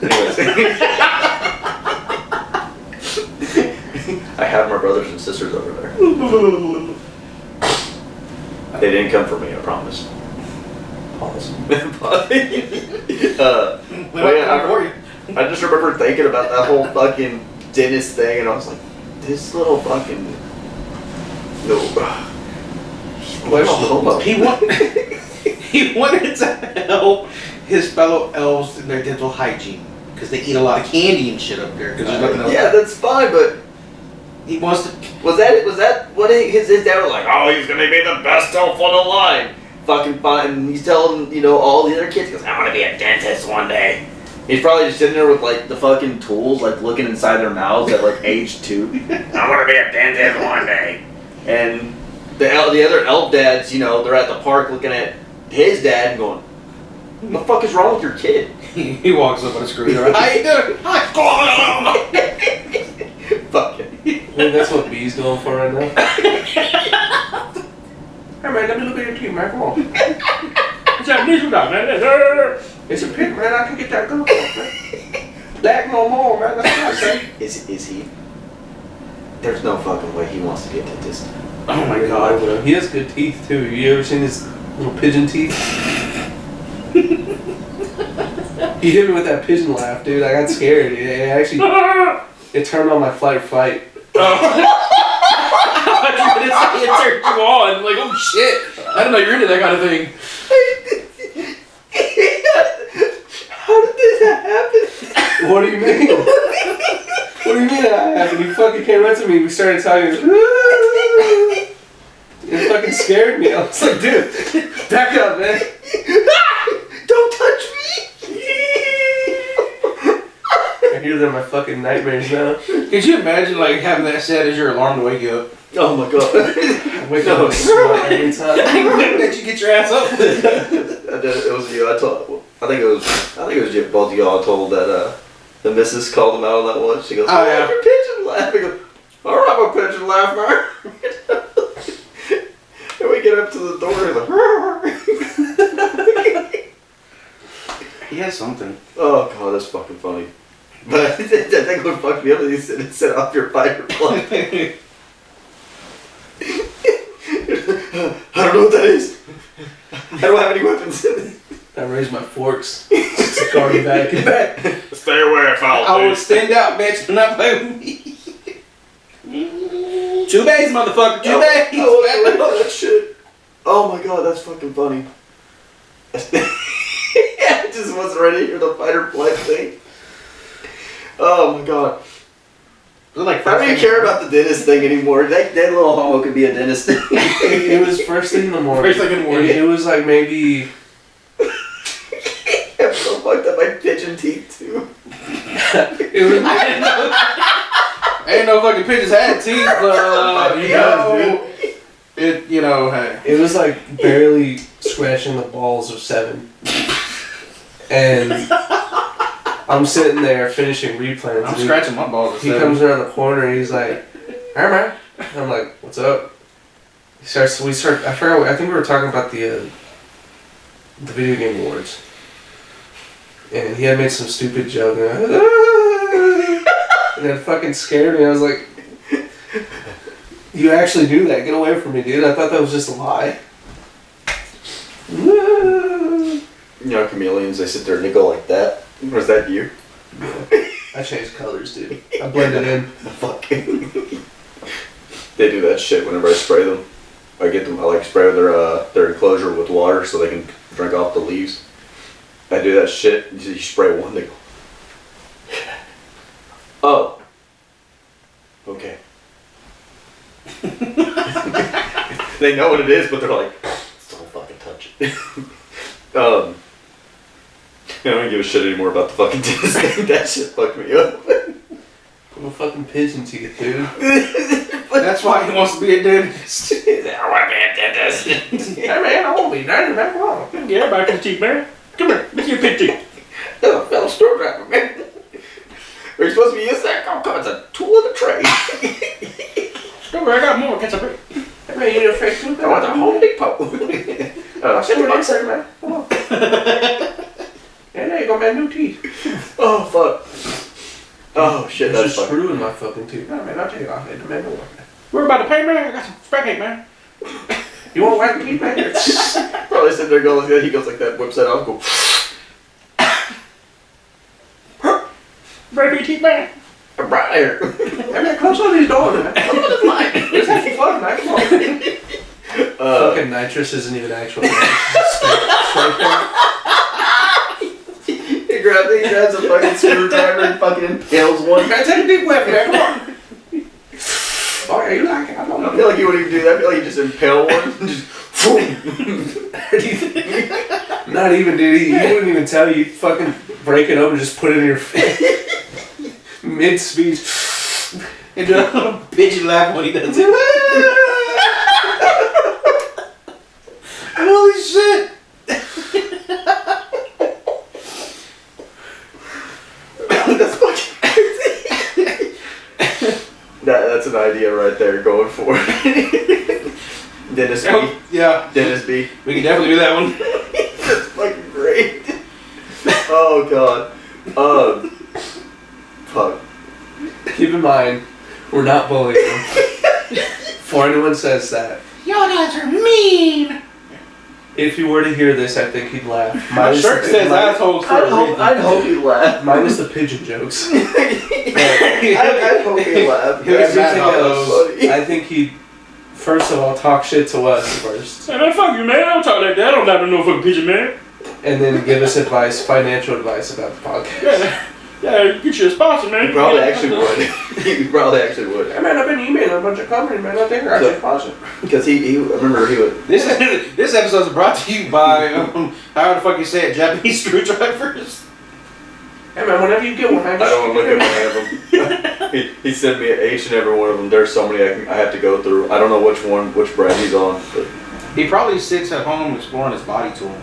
Anyways. I have my brothers and sisters over there. They didn't come for me, I promise. now. Pause. But yeah, I just remember thinking about that whole fucking dentist thing, and I was like, this little fucking homo. He wanted to help his fellow elves in their dental hygiene because they eat a lot of candy and shit up there. Because there's nothing else. Yeah, that's fine, but He wants to. was that what his dad was like? Oh, he's gonna be the best elf on the line. Fucking fine. And he's telling, you know, all the other kids, he goes, I want to be a dentist one day. He's probably just sitting there with like the fucking tools, like looking inside their mouths at like age 2. I want to be a dentist one day. And the other elf dads, you know, they're at the park looking at his dad and going, what the fuck is wrong with your kid? He walks up on a screwdriver. How you doing? Hi. Fuck it. I think that's what B's going for right now. Hey man, let me look at your teeth, man. Come on. What's that music about, man? It's a pit, man. I can get that girl, man. Black no more, man. That's what I say. Is he? There's no fucking way he wants to be a dentist. Oh my god. He has good teeth too. You ever seen his little pigeon teeth? He hit me with that pigeon laugh, dude. I got scared. It actually turned on my flight or fight. I was gonna say it turned you on. Like, oh shit. I didn't know you're into that kind of thing. How did this happen? What do you mean? What do you mean that happened? He fucking came up to me. We started talking. It fucking scared me. I was like, dude, back up, man. Don't touch me! I hear them in my fucking nightmares now. Could you imagine like having that set as your alarm to wake you up? Oh my god. I wake up with sweat every time. That you get your ass up. It was you. I think it was you, both of y'all told that the missus called him out on that one. She goes, Oh, yeah. your pigeon laugh. He goes, I don't have a pigeon laugh, man. And we get up to the door. He's like, He has something. oh god, that's fucking funny. But I think what fucked me up is he set off your fight or flight. I don't know what that is. I don't have any weapons. I raised my forks. Just guard me back and back. Stay away, foul. I will stand out, bitch. Do not play with me. 2 days, motherfucker. 2 days. Oh, that shit. Oh my god, that's fucking funny. I just wasn't ready to hear the fight or flight thing. Oh my god. Like, I don't even care about the dentist thing anymore. That little homo could be a dentist. It was first thing in the morning. First thing in the morning. It was like maybe. I'm so fucked up. My pigeon teeth too. It was. I didn't didn't know fucking pigeons had teeth, but He does, hey. It was like barely scratching the balls of 7. And I'm sitting there finishing replans. I'm scratching my balls. He comes around the corner and he's like, "Hey man," and I'm like, "What's up?" We start. I forgot. I think we were talking about the video game awards, and he had made some stupid joke, and that fucking scared me. I was like, "You actually do that? Get away from me, dude! I thought that was just a lie." You know, chameleons, they sit there and they go like that. Was that you? I changed colors, dude. I blended in. Fucking. They do that shit whenever I spray them. I like spray their enclosure with water so they can drink off the leaves. I do that shit. You spray one, they go. Oh. Okay. They know what it is, but they're like, don't fucking touch it. I don't give a shit anymore about the fucking dentist thing. That shit fucked me up. Put a fucking pigeon teeth, dude. That's why he wants to be a dentist. I want to be a dentist. Hey man, I won't be done, man. Come on. Get everybody can teeth, man. Come here, let's get pit teeth. Oh, fellow store driver, man. Are you supposed to be using that? Oh, come on, it's a tool of the trade. Don't worry, I got more. Catch a break. Hey man, you need a fresh tooth? I want the Home Depot. I'll see what it man. Come on. Yeah, there you go, man. New teeth. Oh, fuck. Oh, shit, There's that's a fucking. screw in my fucking tooth. No, man, I'll take it off later, man. Don't worry. We're about to pay, man. I got some spray cake, man. You want white teeth, man? Probably sitting there going like that. He goes like that, whips that out, go. Ready for your teeth, man? I'm right here. Hey man, close all these doors, man. Come on, it's mine. Let's have some fun, man. Come on. Fucking nitrous isn't even actual. He grabs a fucking screwdriver and fucking impales one. Man, take a deep whiff, man. Come on. Oh yeah, you like it. I I know. feel like you wouldn't even do that. I feel like you just impale one and just. Not even, dude. He wouldn't even tell you. Fucking break it open and just put it in your face. Mid-speech. And do a little bitchy laugh when he does it. Holy shit! That's fucking crazy. That's an idea right there. Going for it. Dennis B. Oh, yeah. Dennis B. We can definitely do that one. That's fucking great. Oh god. Fuck. Keep in mind, we're not bullying him. Before anyone says that. Y'all guys are mean! If you were to hear this, I think he'd laugh. My shirt says assholes for a reason. I'd hope he laughed. Minus the pigeon jokes. I'd hope he laughed. Everything mad about else, those. I think he'd, first of all, talk shit to us first. Hey man, fuck you, man. I don't talk like that. I don't have no fucking pigeon, man. And then give us advice, financial advice about the podcast. Yeah, get you a sponsor, man. He probably actually would. He probably actually would. Hey man, I've been emailing a bunch of companies, man. I think I should sponsor. Because I remember he would. This episode is brought to you by, how the fuck you say it, Japanese screwdrivers. Hey man, whenever you get one, man. I don't look at one of them. He sent me each and every one of them. There's so many I have to go through. I don't know which brand he's on. But. He probably sits at home exploring his body tool.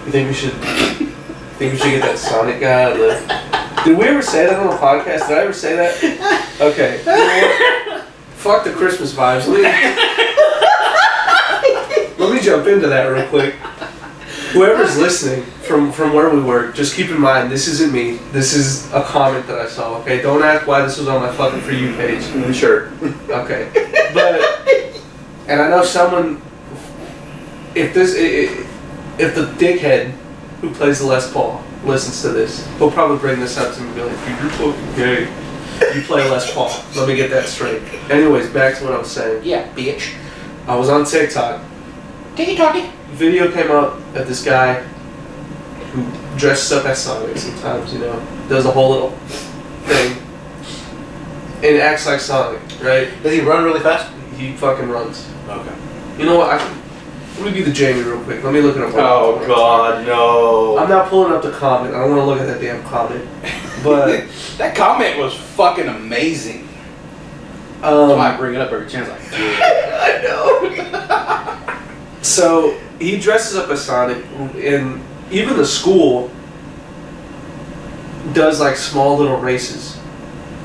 You think we should get that Sonic guy out of the... Did we ever say that on the podcast? Did I ever say that? Okay. You know what? Fuck the Christmas vibes. Let me jump into that real quick. Whoever's listening from where we work, just keep in mind, this isn't me. This is a comment that I saw, okay? Don't ask why this was on my fucking For You page. Sure. Okay. But, and I know someone, if the dickhead who plays the Les Paul listens to this, he'll probably bring this up to me and be like, you're fucking gay. You play Les Paul. Let me get that straight. Anyways, back to what I was saying. Yeah, bitch. I was on TikTok. Tiki-talkie. Video came out of this guy who dresses up as Sonic sometimes, you know, does a whole little thing, and acts like Sonic, right? Does he run really fast? He fucking runs. Okay. You know what? Let me be the Jamie real quick. Let me look it up. Oh god, no. I'm not pulling up the comment. I don't want to look at that damn comment. But that comment was fucking amazing. That's why I bring it up every chance I get. I know. So he dresses up as Sonic, and even the school does like small little races.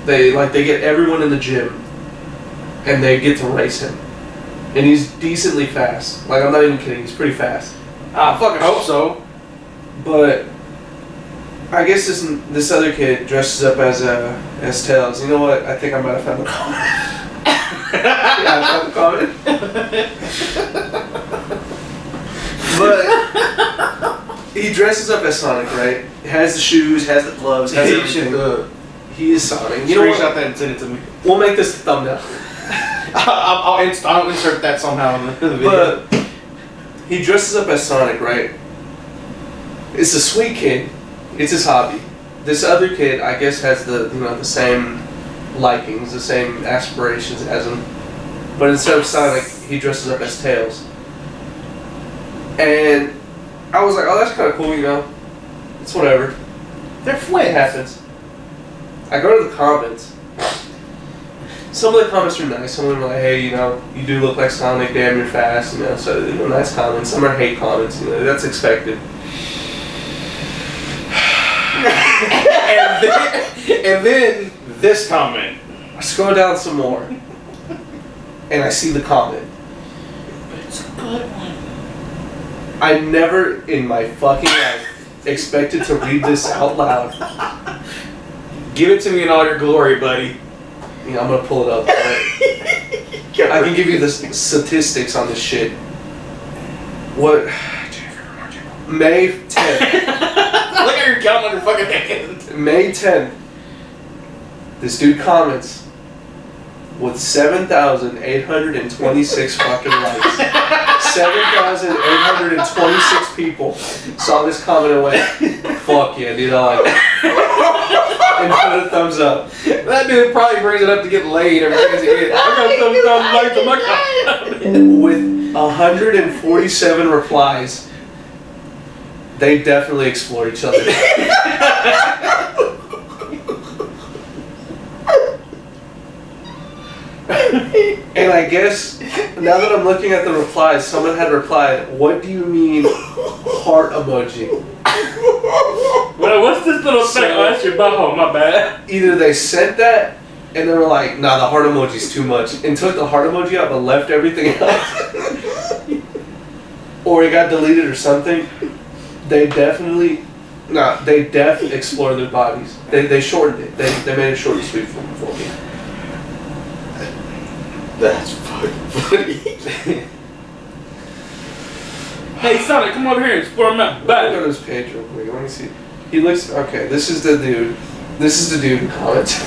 They get everyone in the gym, and they get to race him, and he's decently fast. Like I'm not even kidding, he's pretty fast. I fucking hope so. But I guess this other kid dresses up as Tails. You know what? I think I might have found the comment. Yeah, I found the comment. But he dresses up as Sonic, right? Has the shoes, has the gloves, has everything. He is Sonic. You know Screenshot what? that and send it to me. We'll make this the thumbnail. I'll insert that somehow in the video. But he dresses up as Sonic, right? It's a sweet kid. It's his hobby. This other kid, I guess, has the same likings, the same aspirations as him. But instead of Sonic, he dresses up as Tails. And I was like, oh, that's kind of cool, you know? It's whatever. They're It flat. happens. I go to the comments. Some of the comments are nice. Some of them are like, hey, you know, you do look like Sonic, damn, you're fast, you know, so, nice comments. Some are hate comments, you know, that's expected. and then this comment. I scroll down some more, and I see the comment. But it's a good one. I never in my fucking life expected to read this out loud. Give it to me in all your glory, buddy. You know, I'm gonna pull it up. Right? I can give you the statistics on this shit. What? May 10th. Look at your count on your fucking hand. May 10th. This dude comments with 7,826 fucking likes. 7,826 people saw this comment and went, fuck yeah, dude, I like it. And put a thumbs up. That dude probably brings it up to get laid every chance he gets. I got 7,000 likes on my comment. With 147 replies, they definitely explore each other. And I guess, now that I'm looking at the replies, someone had replied, what do you mean heart emoji? Well, what's this little thing? Oh, that's your butthole, my bad. Either they sent that, and they were like, nah, the heart emoji's too much, and took the heart emoji out but left everything else. Or it got deleted or something. They definitely explored their bodies. They shortened it. They made it short and sweet for me. That's fucking funny. Hey, Sonic, come over here and explore my Look body. at his page real quick. Let me see. He looks okay. This is the dude. This is the dude who comments.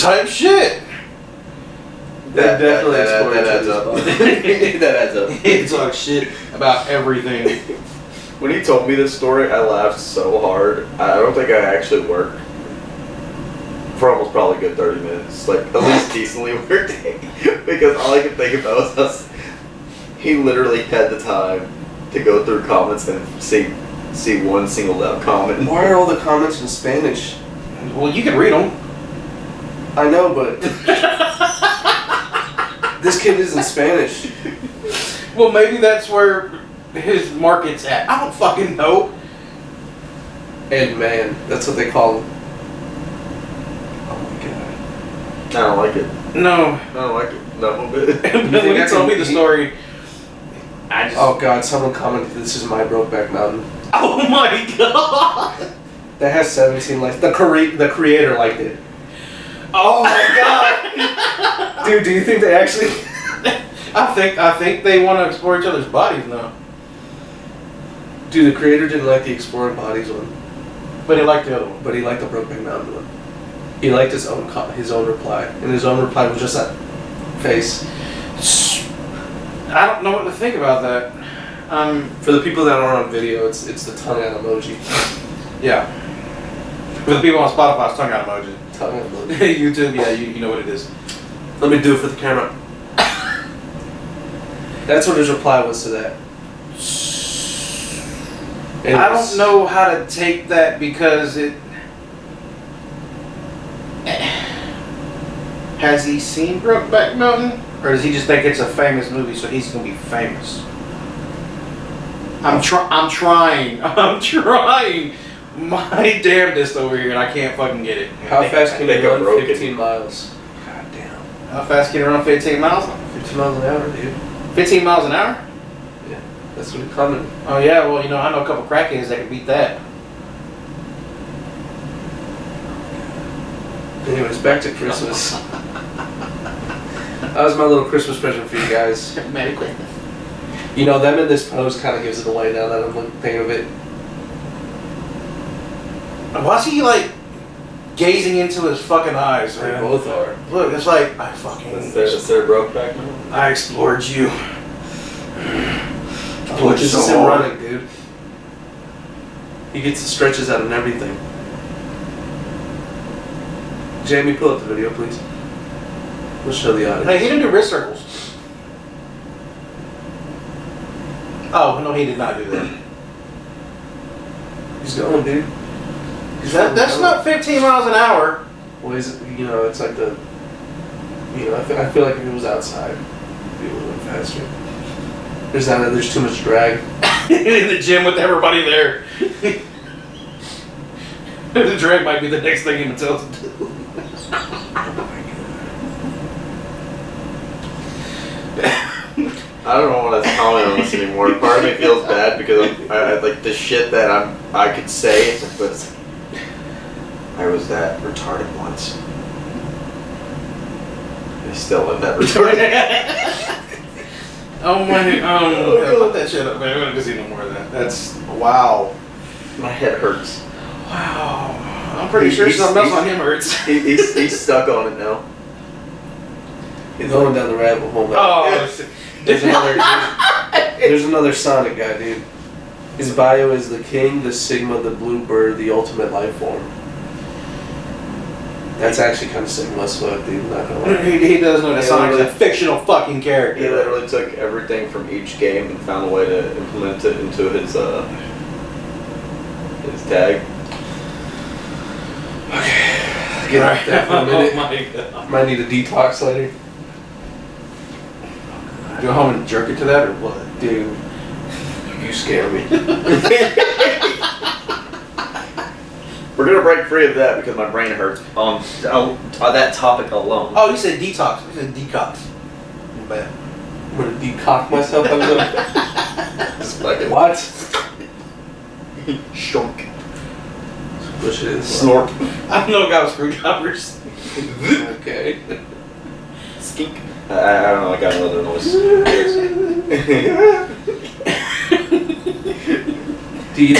Type shit. That definitely explored that each adds other's up. bodies. That adds up. He talks shit about everything. When he told me this story, I laughed so hard. I don't think I actually worked for almost probably a good 30 minutes. Like, at least decently working. Because all I could think about was us. He literally had the time to go through comments and see one singled out comment. Why are all the comments in Spanish? Well, you can read them. I know, but this kid isn't Spanish. Well, maybe that's where his market's at. I don't fucking know. And man, that's what they call him. Oh my god. I don't like it. No. I don't like it. Not one bit. When he told me the story, I just... Oh god, someone commented, this is my Brokeback Mountain. Oh my god! That has 17 likes. The creator liked it. Oh my god! Dude, do you think they actually... I think they want to explore each other's bodies now. Dude, the creator didn't like the Exploring Bodies one, But he liked the other one. but he liked the Brokeback Mountain one. He liked his own reply, and his own reply was just that face. I don't know what to think about that. For the people that aren't on video, it's the tongue out emoji. Yeah. For the people on Spotify, it's tongue out emoji. Tongue out emoji. YouTube, yeah, you know what it is. Let me do it for the camera. That's what his reply was to that. I don't know how to take that because has he seen Brokeback Mountain? Or does he just think it's a famous movie, so he's gonna be famous? I'm trying my damnedest over here, and I can't fucking get it. How fast can think you I'm run broken. 15 miles? God damn. How fast can you run 15 miles? 15 miles an hour, dude. 15 miles an hour? Yeah, that's what it commented. Oh yeah, well, I know a couple crackheads that can beat that. Anyways, back to Christmas. That was my little Christmas present for you guys. Merry Christmas. Them in this pose kind of gives it away now that I'm thinking of it. Why's he like gazing into his fucking eyes, They man? both are. Look, it's like That's their Brokeback Mountain. I explored you. Look, this so is him hard. running, dude. He gets the stretches out and everything. Jamie, pull up the video, please. We'll show the audience. Hey, he didn't do wrist circles. Oh no, he did not do that. He's going, dude. That's not 15 miles an hour. Well, it's like the. I feel like if it was outside, it'd be a little bit faster. There's too much drag. In the gym with everybody there. The drag might be the next thing he tells him to do. I don't know what to comment on this anymore. Part of me feels bad because I like the shit that I could say. It's like, but it's like, I was that retarded once. I still am that retarded. Oh my! Put that shit up, man. I'm gonna see no more of that. That's wow. My head hurts. Wow. I'm pretty sure something else on him hurts. He's stuck on it now. He's going down the rabbit hole. Oh. There's another Sonic guy, dude. His bio is the king, the Sigma, the bluebird, the ultimate life form. That's actually kind of Sigma as fuck, dude. Not gonna lie. He does know that Sonic's a fictional fucking character. He literally took everything from each game and found a way to implement it into his tag. Okay. Get off that for a minute. Oh my god. Might need a detox later. Go home and jerk it to that or what? Dude, you scare me. We're gonna break free of that because my brain hurts on that topic alone. Oh, you said detox. You said decox. Bad. I'm gonna decock myself. Just fucking What? shunk. Push it in. Snort. I don't know about screwdrivers. Okay. Skink. I don't know, I got another noise. Do you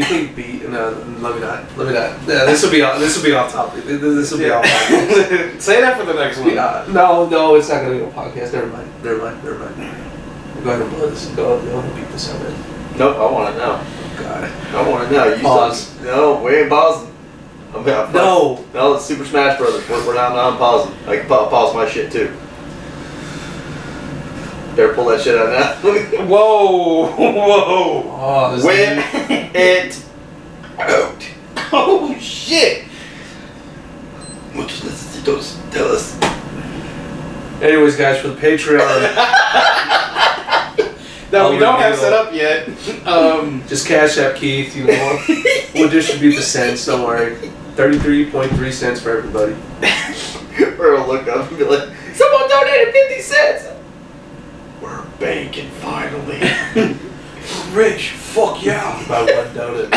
think B? No, let me not. Yeah, this will be off topic. This will be off podcast. Say that for the next one. No, it's not gonna be on podcast. Never mind. Go ahead and blow this. Go ahead and beat this out, man. Nope, I want it now. Oh God. I want it now. You Pause. No, we ain't pausing. No. No, it's Super Smash Brothers. We're not pausing. I can pause my shit too. Better pull that shit out now. Whoa! Oh, this Whip it out. Oh shit! Muchos necesitos. Tell us. Anyways, guys, for the Patreon, That we don't have set up yet. just Cash App Keith. We'll distribute the cents. Don't worry. 33.3 cents for everybody. Or I'll look up and be like, someone donated 50 cents. We're banking finally. Rich, fuck yeah! By one donut.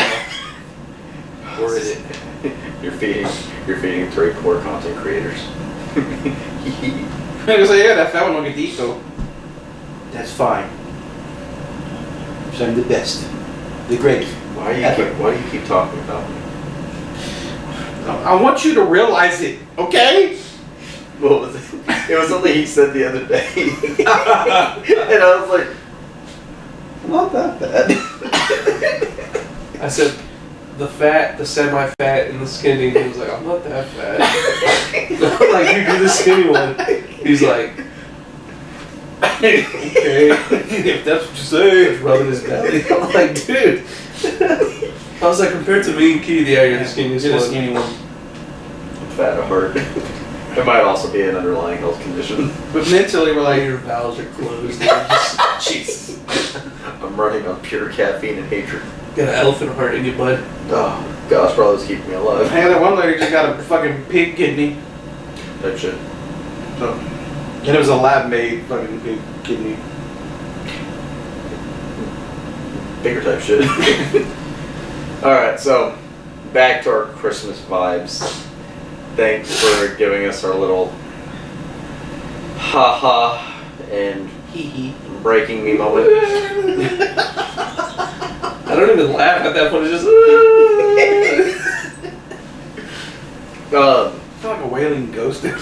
Or is it? You're feeding 3 poor content creators. I was like, yeah, that fat one don't get to eat though. That's fine. Because I'm the best. The greatest. Why do you keep talking about me? I want you to realize it, okay? What was it? It was something he said the other day. And I was like, not that bad. I said, the fat, the semi-fat, and the skinny. He was like, I'm not that fat. I'm like, you do the skinny one. He's like, okay. If that's what you say. He's rubbing his belly. I'm like, dude. I was like, compared to me and Keith, yeah, you're the skinniest You're the one. skinny one. Fat at heart. It might also be an underlying health condition. But mentally, we're like, Your valves are closed. They're just, Jesus. I'm running on pure caffeine and hatred. got an elephant heart in your butt. Oh, gosh, probably was keeping me alive. hey, that one lady just got a fucking pig kidney. Type shit. So, and it was a lab-made fucking pig kidney. Bigger type shit. Alright, so back to our Christmas vibes. Thanks for giving us our little ha-ha and Hee breaking me moment. I don't even laugh at that point. It's just. It's like a wailing ghost. That's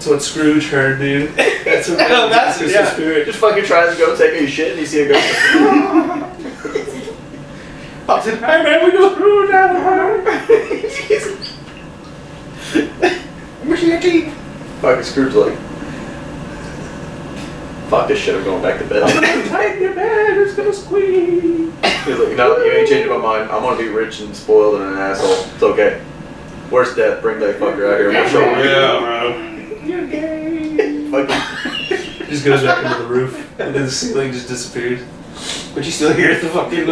what Scrooge heard, dude. That's what That's- Christmas yeah. spirit. Just fucking tries to go take a shit and you see a ghost. Pops in, hey man, we go through that. Missing a key. Fucking Scrooge like, fuck this shit, I'm going back to bed. Tighten your bed, it's gonna squeeze. He's like, no, you ain't changing my mind. I'm gonna be rich and spoiled and an asshole. It's okay. Where's death? Bring that fucker out here. I'm sure. Yeah, bro. You're gay. Fucking Just goes back into the roof, and then the ceiling just disappears. But you still hear the fucking.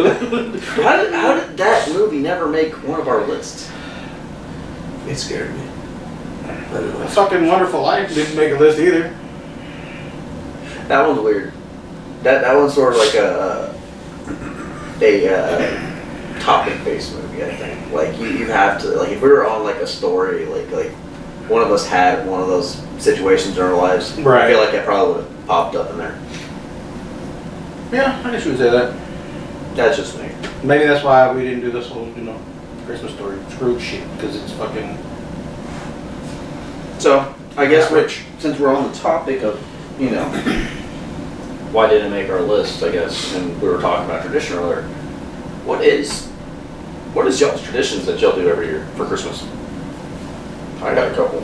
How did that movie never make one of our lists? It scared me. A fucking Wonderful Life didn't make a list either. That one's weird. That one's sort of like a topic-based movie, I think. Like you have to, like, if we were on like a story, like one of us had one of those situations in our lives, Right. I feel like that probably would have popped up in there. Yeah, I guess you would say that. That's just me. Maybe that's why we didn't do this whole, Christmas story Scrooge shit, because it's fucking. So I guess Yeah, Rich. since we're on the topic of, why didn't it make our list, I guess, and we were talking about tradition earlier. What is y'all's traditions that y'all do every year for Christmas? I got a couple.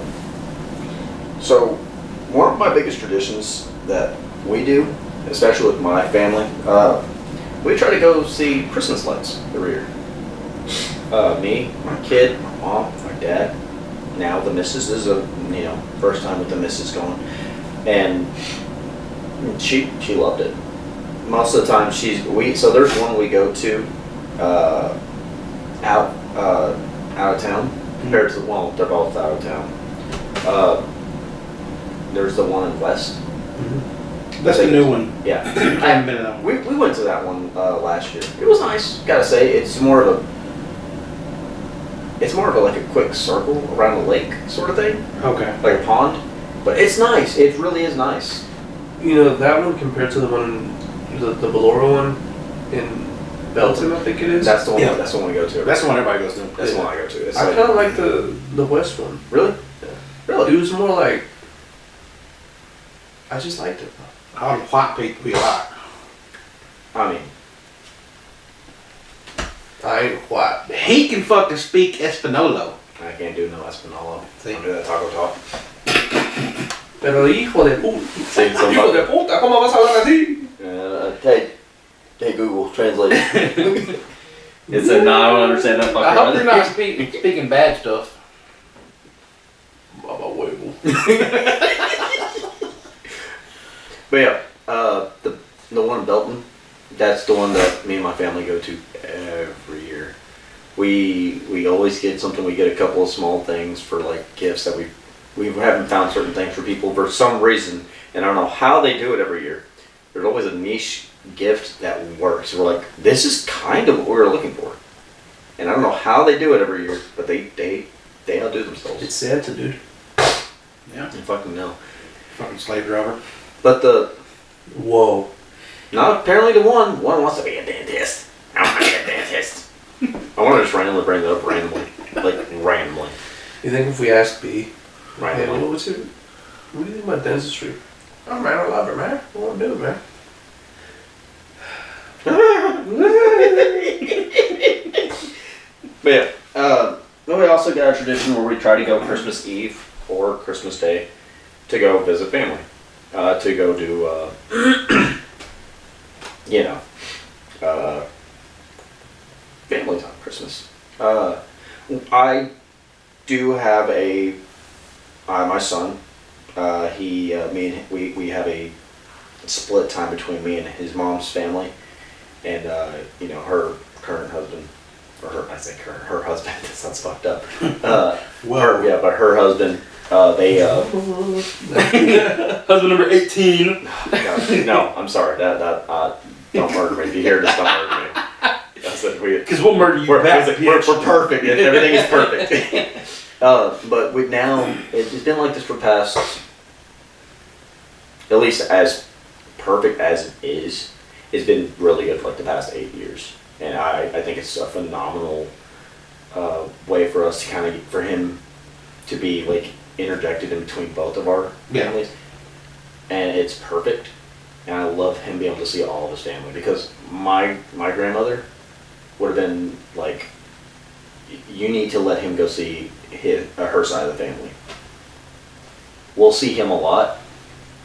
So one of my biggest traditions that we do, especially with my family, we try to go see Christmas lights every year. Me, my kid, my mom, my dad. Now the missus is first time with the missus going, and she loved it. Most of the time so there's one we go to out of town compared to they're both out of town. There's the one in West. That's the new one. Yeah, I haven't been in that one. we went to that one last year. It was nice, gotta say. It's more of like a quick circle around the lake sort of thing, Okay. like a pond. But it's nice. It really is nice. That one compared to the one, the Ballora one in Belton, I think it is. That's the one. Yeah. That's the one we go to. That's the one everybody goes to. That's the one I go to. It's I like, kind of like the West one. really, really. It was more like, I just liked it. All the white people be hot. I mean, I ain't white. He can fucking speak Espanolo. I can't do no Espanol. See? I don't do that taco talk. Pero hijo de puta. Say something Hijo about de puta, ¿cómo vas a hablar así? Hey Google, translate. It said, no, I don't understand that I hope fucking. you're not speaking bad stuff. Mama huevo. But yeah, the one in Belton, that's the one that me and my family go to every year. We always get something. We get a couple of small things for like gifts that we haven't found certain things for people for some reason, and I don't know how they do it every year. There's always a niche gift that works. We're like, this is kind of what we were looking for, and I don't know how they do it every year, but they outdo themselves. It's Santa, dude. Yeah. You fucking know. Fucking slave driver. But Whoa. not apparently the one wants to be a dentist. I want to be a dentist. I want to just randomly bring that up randomly. You think if we ask B, hey, Randomly. what do you think about dentistry? Oh man, I love it, man. I want to do it, man. But yeah, then we also got a tradition where we try to go Christmas Eve or Christmas Day to go visit family. To go do, family time, Christmas. I do have my son. We have a split time between me and his mom's family, and her current husband, her husband. That sounds fucked up. But her husband. Husband number 18. No, I'm sorry. That don't murder me. If you hear this, don't murder me. Because we'll murder you back. We're perfect. Everything is perfect. But it's been like this for past, at least as perfect as it is, it's been really good for like the past 8 years. And I think it's a phenomenal way for us to for him to be like interjected in between both of our families. And it's perfect. And I love him being able to see all of his family, because my grandmother would have been like, you need to let him go see her side of the family. We'll see him a lot.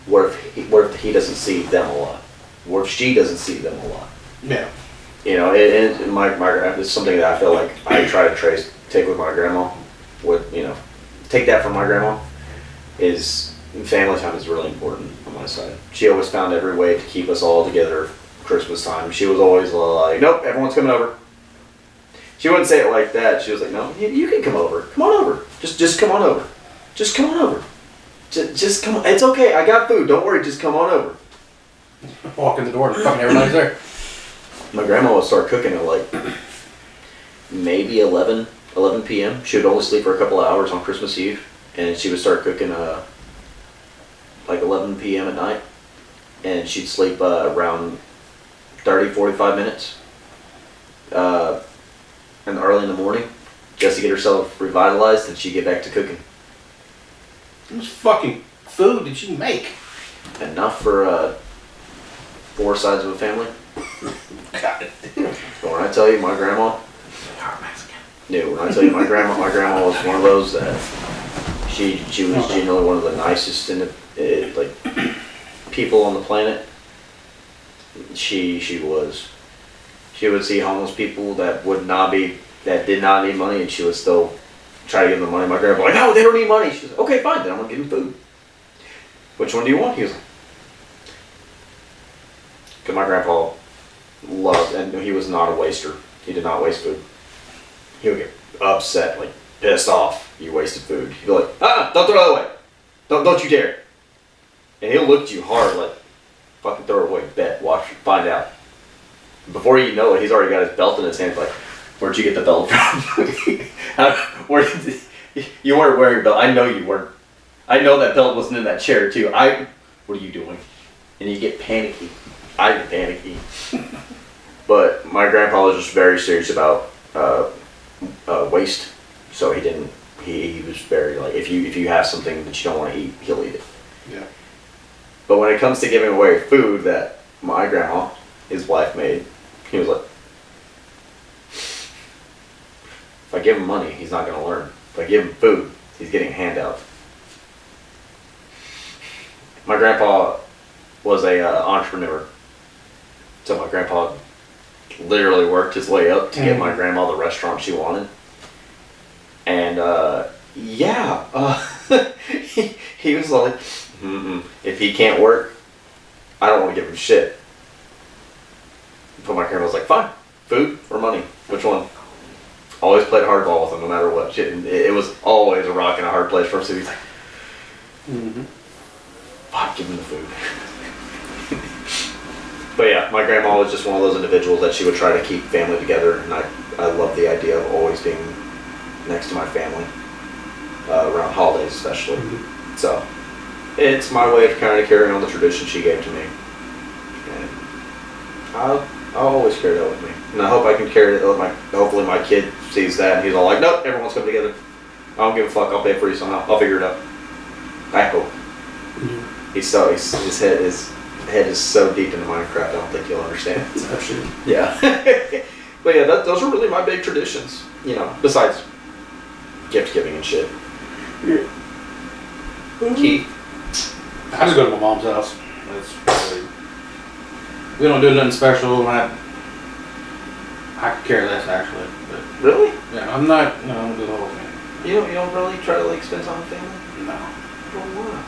What if he doesn't see them a lot? What if she doesn't see them a lot? Yeah. It's something that I feel like I try to take with my grandma. Take that from my grandma, is family time is really important on my side. She always found every way to keep us all together Christmas time. She was always like, nope, everyone's coming over. She wouldn't say it like that. She was like, no, you can come over. Come on over. Just come on over. Just come on over. Just come on. It's okay. I got food. Don't worry. Just come on over. Walk in the door and fucking everybody's there. My grandma would start cooking at like maybe 11 p.m. She would only sleep for a couple of hours on Christmas Eve. And she would start cooking like 11 p.m. at night. And she'd sleep around 45 minutes. And early in the morning, just to get herself revitalized, and she'd get back to cooking. How much fucking food did you make? Enough for 4 sides of a family. God. But when I tell you my grandma, when I tell you my grandma was one of those that she was genuinely one of the nicest people on the planet. She was. She would see homeless people that did not need money, and she would still try to give them money. My grandma was like, no, they don't need money. She was like, okay, fine, then I'm gonna give them food. Which one do you want? He was like, because my grandpa loved, and he was not a waster. He did not waste food. He would get upset, like pissed off. You wasted food. He'd be like, don't throw it away. Don't you dare. And he'll look at you hard, like, fucking throw it away. Bet, watch, find out. Before you know it, he's already got his belt in his hand. Like, where'd you get the belt from? You weren't wearing a belt. I know you weren't. I know that belt wasn't in that chair too. What are you doing? And you get panicky. I get panicky. But my grandpa was just very serious about waste. So he didn't. He was very like, if you have something that you don't want to eat, he'll eat it. Yeah. But when it comes to giving away food that my grandma, his wife, made, he was like, if I give him money, he's not going to learn. If I give him food, he's getting a handout. My grandpa was a entrepreneur. So my grandpa literally worked his way up to get my grandma the restaurant she wanted. And he was like, if he can't work, I don't want to give him shit. But my grandma was like, fine, food or money, which one? Always played hardball with him no matter what. It was always a rock and a hard place for him. So he's like, fuck, give him the food. But yeah, my grandma was just one of those individuals that she would try to keep family together, and I love the idea of always being next to my family, around holidays especially. So it's my way of kind of carrying on the tradition she gave to me, and I'll always carry that with me. And I hope I can carry it. Hopefully my kid sees that and he's all like, nope, everyone's coming together. I don't give a fuck. I'll pay for you somehow. I'll figure it out. I hope. His head is so deep into Minecraft. I don't think he'll understand. Absolutely. Yeah. But yeah, those are really my big traditions. Besides gift giving and shit. Yeah. Keith. I just go to my mom's house. That's really, we don't do nothing special. I could care less actually, but Really? Yeah, I'm not. No, I'm the whole thing. You don't really try to like spend time with family? No. Well, why?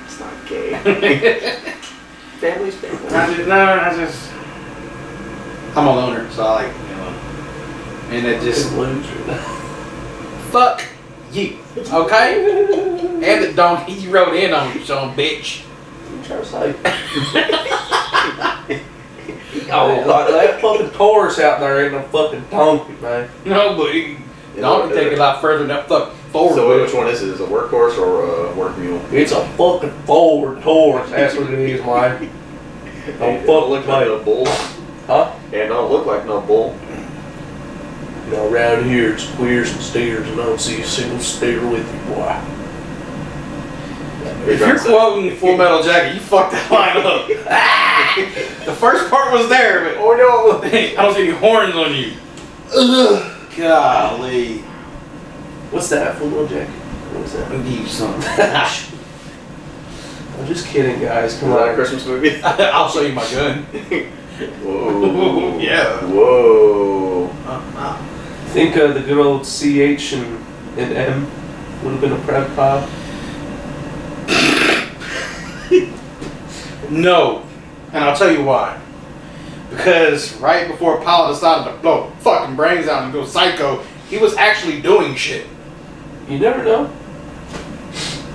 It's not gay. Family's family. I just. I'm a loner, so I like, and it just. Fuck you, okay? And the donkey you rode in on, you son of a bitch. I'm trying to say. Oh, like that fucking Taurus out there ain't no fucking donkey, man. No, but donkey take it a lot further than that fucking Ford. So which one is it? Is it a workhorse or a work mule? It's a fucking Ford Taurus. That's what it is, man. Don't fuck look like no bull. Huh? Yeah, don't look like no bull. You know, around here it's queers and steers, and I don't see a single steer with you, boy. If you're quoting Full Metal Jacket, you fucked that line up. The first part was there, but Oh no! I don't see any horns on you. Ugh. Golly. What's that, Full Metal Jacket? What's that? I'll give you something. I'm just kidding, guys. Is Come that a on. Christmas movie? I'll show you my gun. Whoa. Yeah. Whoa. Think the good old CH and M would have been a prep pop. No. And I'll tell you why. Because right before Paul decided to blow fucking brains out and go psycho, he was actually doing shit. You never know.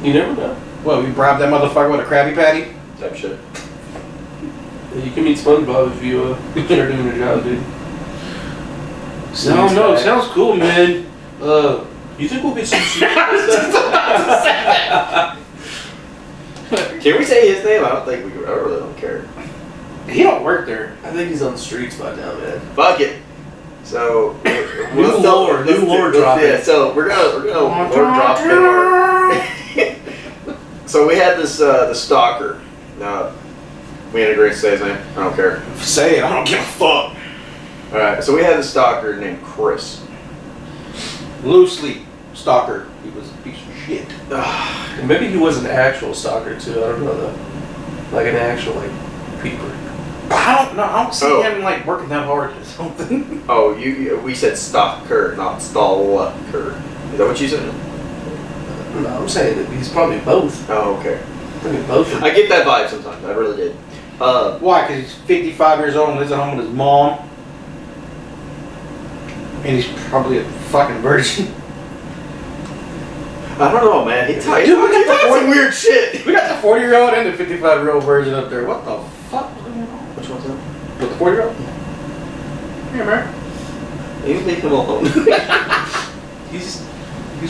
You never know. Well, we bribed that motherfucker with a Krabby Patty? Type shit. You can meet SpongeBob if you start doing your job, dude. I don't know. It sounds cool, man. You think we'll get some Can we say his name? I don't think we could. I really don't care. He don't work there. I think he's on the streets by now, man. Fuck it. So New lore dropping. Yeah. So we're gonna lore drop it. So we had this the stalker. Now we ain't agreed to say his name. I don't care. Say it. I don't give a fuck. All right. So we had this stalker named Chris. Loosely stalker. He was a piece of shit. And maybe he was an actual stalker too. I don't know though. Like an actual like peeper. I don't know. I don't see him like working that hard or something. Oh, we said stalker, not stalker. Is that what you said? No, I'm saying that he's probably both. Oh, okay. Probably both. I get that vibe sometimes. I really did. Why? Because he's 55 years old and lives at home with his mom. And he's probably a fucking virgin. I don't know, man. He talks some weird shit. We got the 40-year-old and the 55-year-old virgin up there. What the fuck? Which one's that? With the 40-year-old? Here, man. You leave him alone. He's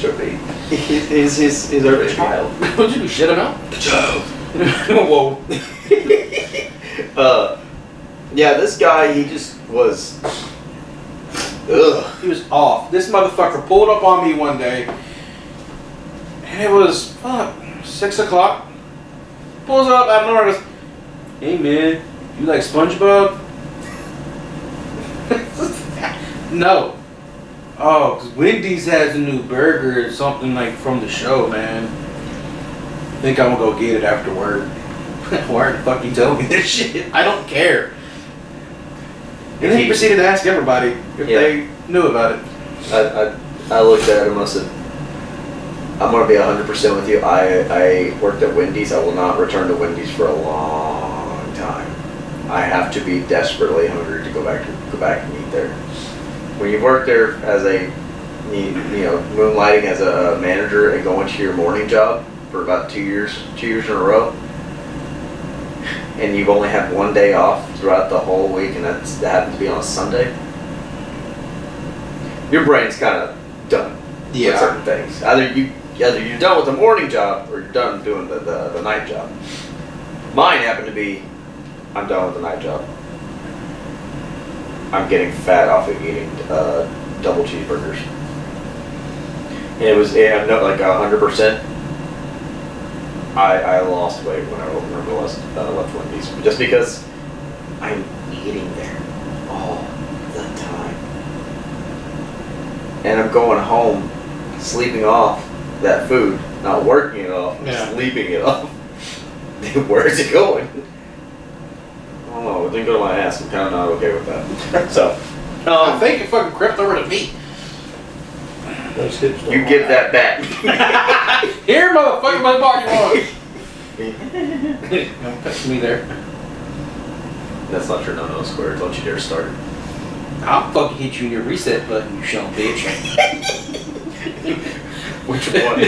our baby. He's our baby. Child. Would you shit him out? Child. Whoa. Yeah, this guy, he just was. Ugh. He was off. This motherfucker pulled up on me one day, and it was 6 o'clock. Pulls up out of nowhere and goes, "Hey man, you like SpongeBob?" No. Oh, because Wendy's has a new burger or something like from the show, man. I think I'm gonna go get it after work. Why the fuck you telling me this shit? I don't care. And then he proceeded to ask everybody if they knew about it. I looked at him. I said, "I'm gonna be 100% with you. I worked at Wendy's. I will not return to Wendy's for a long time. I have to be desperately hungry to go back and eat there. When you work there as a moonlighting as a manager and going to your morning job for about 2 years in a row, and you've only had one day off throughout the whole week, and that happens to be on a Sunday, your brain's kind of done with certain things. Either you're done with the morning job or you're done doing the night job. Mine happened to be, I'm done with the night job. I'm getting fat off of eating double cheeseburgers. And it was like 100%. I lost weight when I left Wendy's, just because I'm eating there all the time, and I'm going home, sleeping off that food, not working it off, sleeping it off. Where is it going? I don't know. it didn't go to my ass. I'm kind of not okay with that. So, I think it fucking crept over to me. Those hips don't you lie. give that back. Here, motherfucker, my pocket was. Don't touch me there. That's not your no-no square. Don't you dare start. I'll fucking hit you in your reset button, you son of a bitch. Which one?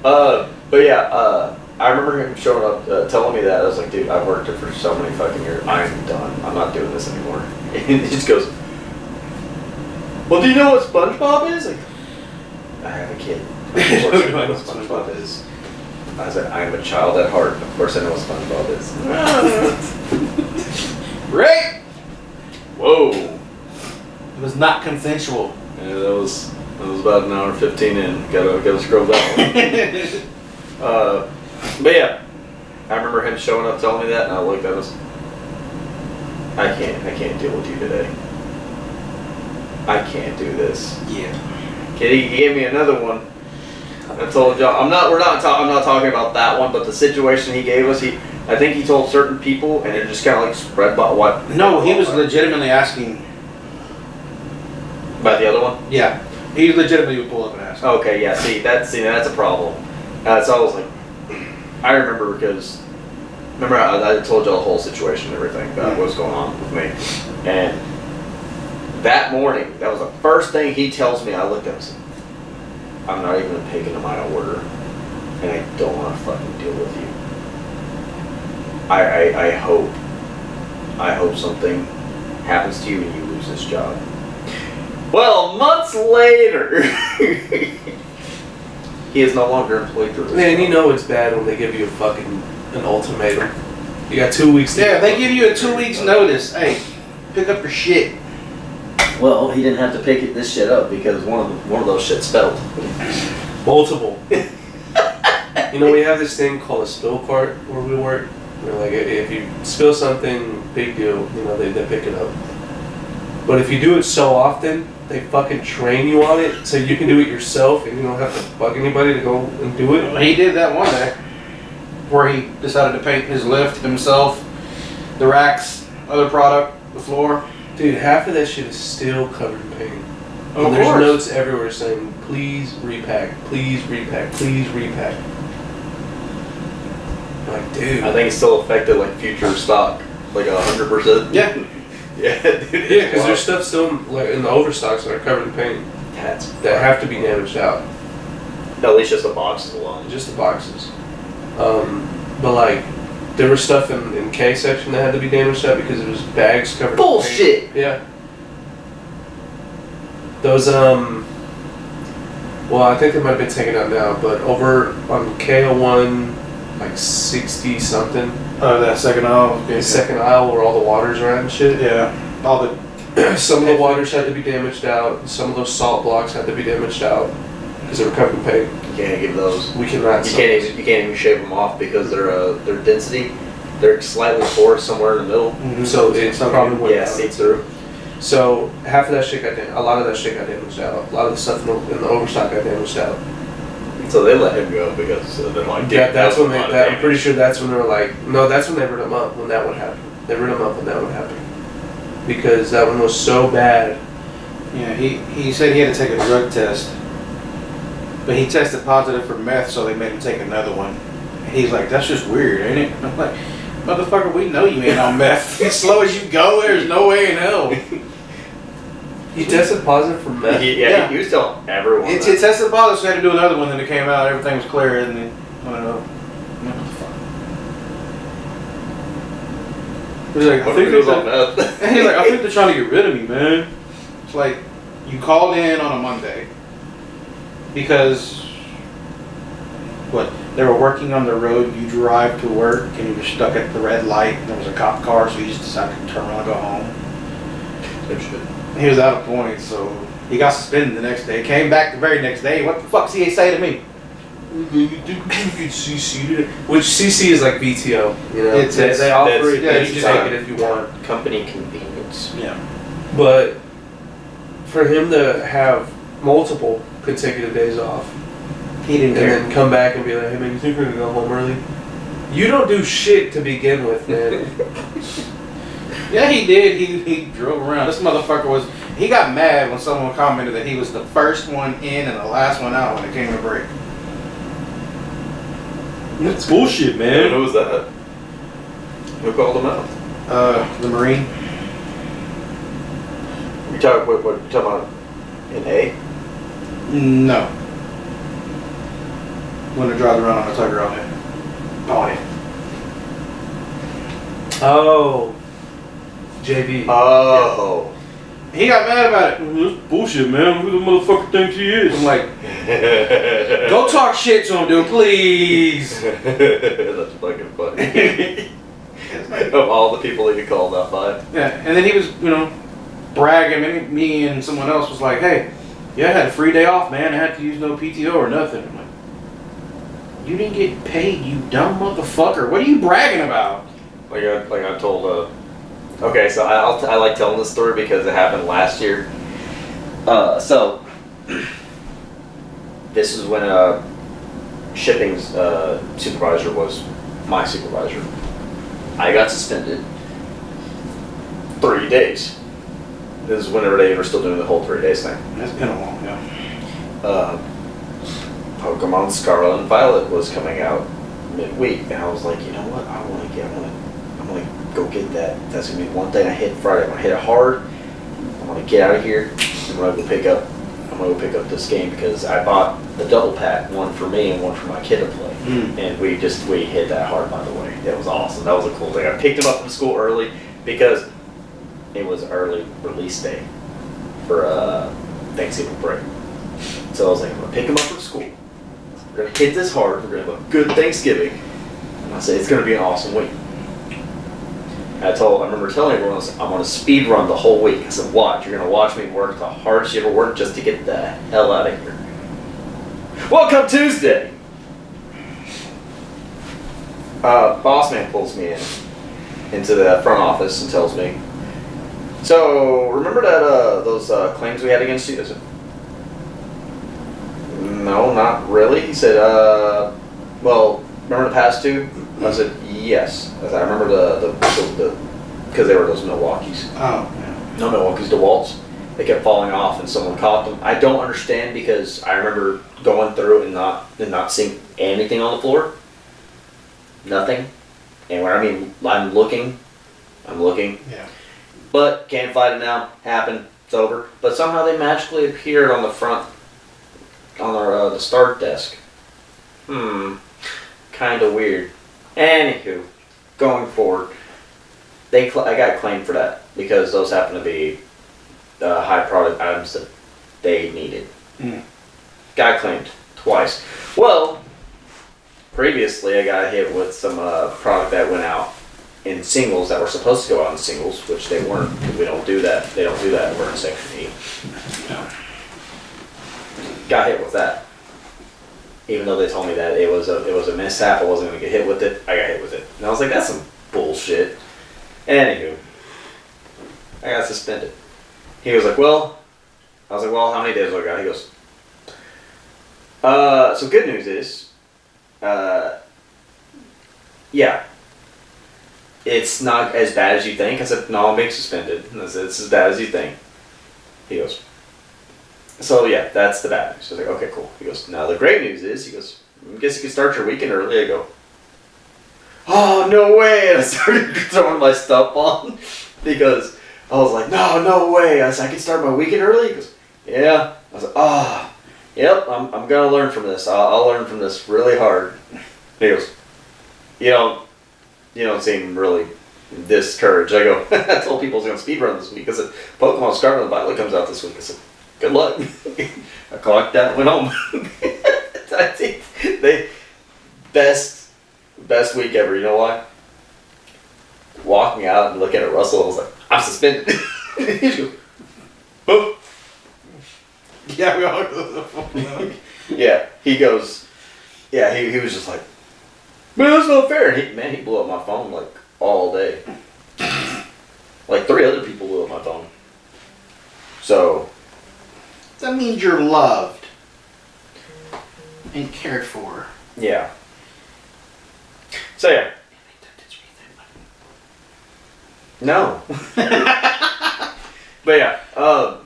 But yeah, I remember him showing up, telling me that. I was like, dude, I've worked it for so many fucking years. I'm done. I'm not doing this anymore. And he just goes, well, do you know what SpongeBob is? Like, I have a kid. Of course I know what SpongeBob is. I said, I am a child at heart. Of course I know what SpongeBob is. Right? Whoa. It was not consensual. Yeah, that was about an hour 15 in. Gotta scroll that one. But yeah, I remember him showing up telling me that, and I looked at us. I can't deal with you today. I can't do this. Yeah. Kid, he gave me another one. I told y'all, I'm not talking about that one, but the situation he gave us, I think he told certain people, and it just kind of like spread by what. No, he was legitimately asking. About the other one? Yeah, he legitimately would pull up and ask. Okay, yeah. See, that's a problem. So I was like, I remember because I told y'all the whole situation and everything about what was going on with me, and that morning, that was the first thing he tells me. I looked at him and said, I'm not even taking my order, and I don't want to fucking deal with you. I hope something happens to you and you lose this job. Well, months later, he is no longer employed through this Man, job. you know it's bad when they give you an ultimatum. You got 2 weeks to Yeah, they give you a 2 weeks notice. Hey, pick up your shit. Well, he didn't have to pick this shit up because one of those shit spelled. multiple. You know, we have this thing called a spill cart where we work. Where like if you spill something, big deal, you know, they pick it up. But if you do it so often, they fucking train you on it so you can do it yourself and you don't have to bug anybody to go and do it. He did that one day where he decided to paint his lift himself, the racks, other product, the floor. Dude, half of that shit is still covered in paint. Of And there's course. notes everywhere saying, please repack, please repack, please repack. Like, dude. I think it's still affected like future stock, like 100%. Yeah. Yeah, dude. Yeah, because there's stuff still in the overstocks that are covered in paint that have to be damaged out. At least just the boxes alone. Just the boxes. But like, there was stuff in K section that had to be damaged out because it was bags covered Bullshit! in paint. Yeah. Those, well, I think they might have been taken out now, but over on KO1, like 60 something, That second aisle. the second aisle where all the waters are at and shit. Yeah. All the. Some of the waters had to be damaged out. Some of those salt blocks had to be damaged out because they were covered in paint. You can't give those. We cannot. You can't even shave them off because their density, they're slightly porous somewhere in the middle. So it's probably went Yeah, down. see through. So half of that shit got damaged. A lot of that shit got damaged out. A lot of the stuff in the overstock got damaged out. So they let him go because they're like, dude, That's when that was a lot of I'm pretty damage. sure that's when they were like, no, that's when they rid him up when that would happen. They rid him up when that would happen because that one was so bad. Yeah, he said he had to take a drug test, but he tested positive for meth, so they made him take another one. And he's like, that's just weird, ain't it? I'm like, motherfucker, we know you ain't on meth. As slow as you go, there's no way in hell. He tested positive for meth. Yeah, he was telling everyone. It that. tested positive, so he had to do another one. Then it came out, everything was clear, and then I don't know. What the fuck? He's like, I What think if it was on they're- meth? He's like, I think they're trying to get rid of me, man. It's like, you called in on a Monday because, what, they were working on the road, you drive to work, and you were stuck at the red light, and there was a cop car, so you just decided to turn around and go home. He was out of points, so he got suspended the next day. Came back the very next day. What the fuck's he say to me? You could CC it, which CC is like VTO. You know, It's- they offer that's- it. yeah, You you just just take have- it if you want. Company convenience. Yeah. But for him to have multiple consecutive days off He didn't and care. then come back and be like, hey man, you think we're gonna go home early? You don't do shit to begin with, man. Yeah, he did. He drove around. This motherfucker he got mad when someone commented that he was the first one in and the last one out when it came to break. That's bullshit, man. Who was that? Who called him out? The Marine. You talking what you talking about in A? No. When I drive around on a tugger all day. Oh yeah. Oh. JB. Oh. He got mad about it. This bullshit, man. Who the motherfucker thinks he is? I'm like, go talk shit to him, dude, please. That's fucking funny. Of all the people he could call that by. Yeah, and then he was, bragging. And me and someone else was like, hey, yeah, I had a free day off, man. I had to use no PTO or nothing. I'm like, you didn't get paid, you dumb motherfucker. What are you bragging about? Like I told. Okay, so I like telling this story because it happened last year. So this is when shipping's supervisor was my supervisor. I got suspended 3 days. This is whenever they were still doing the whole 3 days thing. That's been a while, yeah. Pokemon Scarlet and Violet was coming out midweek, and I was like, you know what? I'm gonna go get that. That's gonna be one thing I hit Friday. I'm gonna hit it hard. I'm gonna get out of here. I'm gonna go pick up this game because I bought the double pack, one for me and one for my kid to play. And we hit that hard, by the way. It was awesome. That was a cool thing. I picked him up from school early because it was early release day for Thanksgiving break. So I was like, I'm gonna pick him up from school. We're gonna hit this hard. We're gonna have a good Thanksgiving. And I said it's gonna be an awesome week. I remember telling everyone, I'm gonna speed run the whole week. I said, watch, you're gonna watch me work the hardest you ever worked just to get the hell out of here. Welcome Tuesday. Boss man pulls me into the front office and tells me, so remember that those claims we had against you? I said, no, not really. He said, well, remember the past two? I said, yes. I said, I remember the because they were those Milwaukees. Oh, yeah. No Milwaukees, DeWalt's. They kept falling off and someone caught them. I don't understand because I remember going through and not seeing anything on the floor. Nothing. And when I'm looking. Yeah. But can't fight it now. Happened. It's over. But somehow they magically appeared on the front, on the start desk. Kind of weird. Anywho, going forward, I got claimed for that because those happen to be high product items that they needed. Got claimed twice. Well, previously I got hit with some product that went out in singles that were supposed to go out in singles, which they weren't because we don't do that. They don't do that. We're in Section E. Got hit with that. Even though they told me that it was a mishap, I wasn't going to get hit with it, I got hit with it. And I was like, that's some bullshit. Anywho, I got suspended. He was like, well, I was like, well, how many days do I got? He goes, so good news is, yeah, it's not as bad as you think. I said, no, I'm being suspended. And I said, it's as bad as you think. He goes, so yeah, that's the bad news. I was like, okay, cool. He goes, now the great news is, he goes, I guess you can start your weekend early. I go, oh, no way. And I started throwing my stuff on because I was like, no way. I said, I can start my weekend early? He goes, yeah. I was like, yep, I'm going to learn from this. I'll learn from this really hard. And he goes, you don't seem really discouraged. I go, I told people I was going to speedrun this week. I said, Pokemon Scarlet and Violet comes out this week. I said, good luck. I clocked out and went home. I think best week ever. You know why? Walking out and looking at Russell, I was like, I'm suspended. He just goes, oh. Yeah, we all go to the phone. Yeah, he goes, yeah, he was just like, man, that's not fair. And he blew up my phone like all day. Like 3 other people blew up my phone. So. That means you're loved and cared for. Yeah. So yeah. No. But yeah, I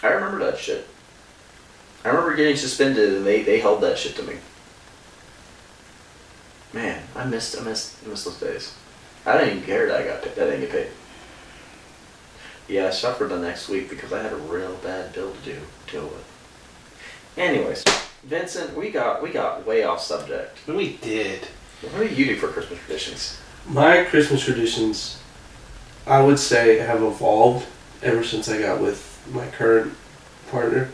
remember that shit. I remember getting suspended and they held that shit to me. Man, I missed those days. I didn't even care that I got paid. I didn't get paid. Yeah, I suffered the next week because I had a real bad bill to deal with. Anyways, Vincent, we got way off subject. We did. What do you do for Christmas traditions? My Christmas traditions, I would say, have evolved ever since I got with my current partner.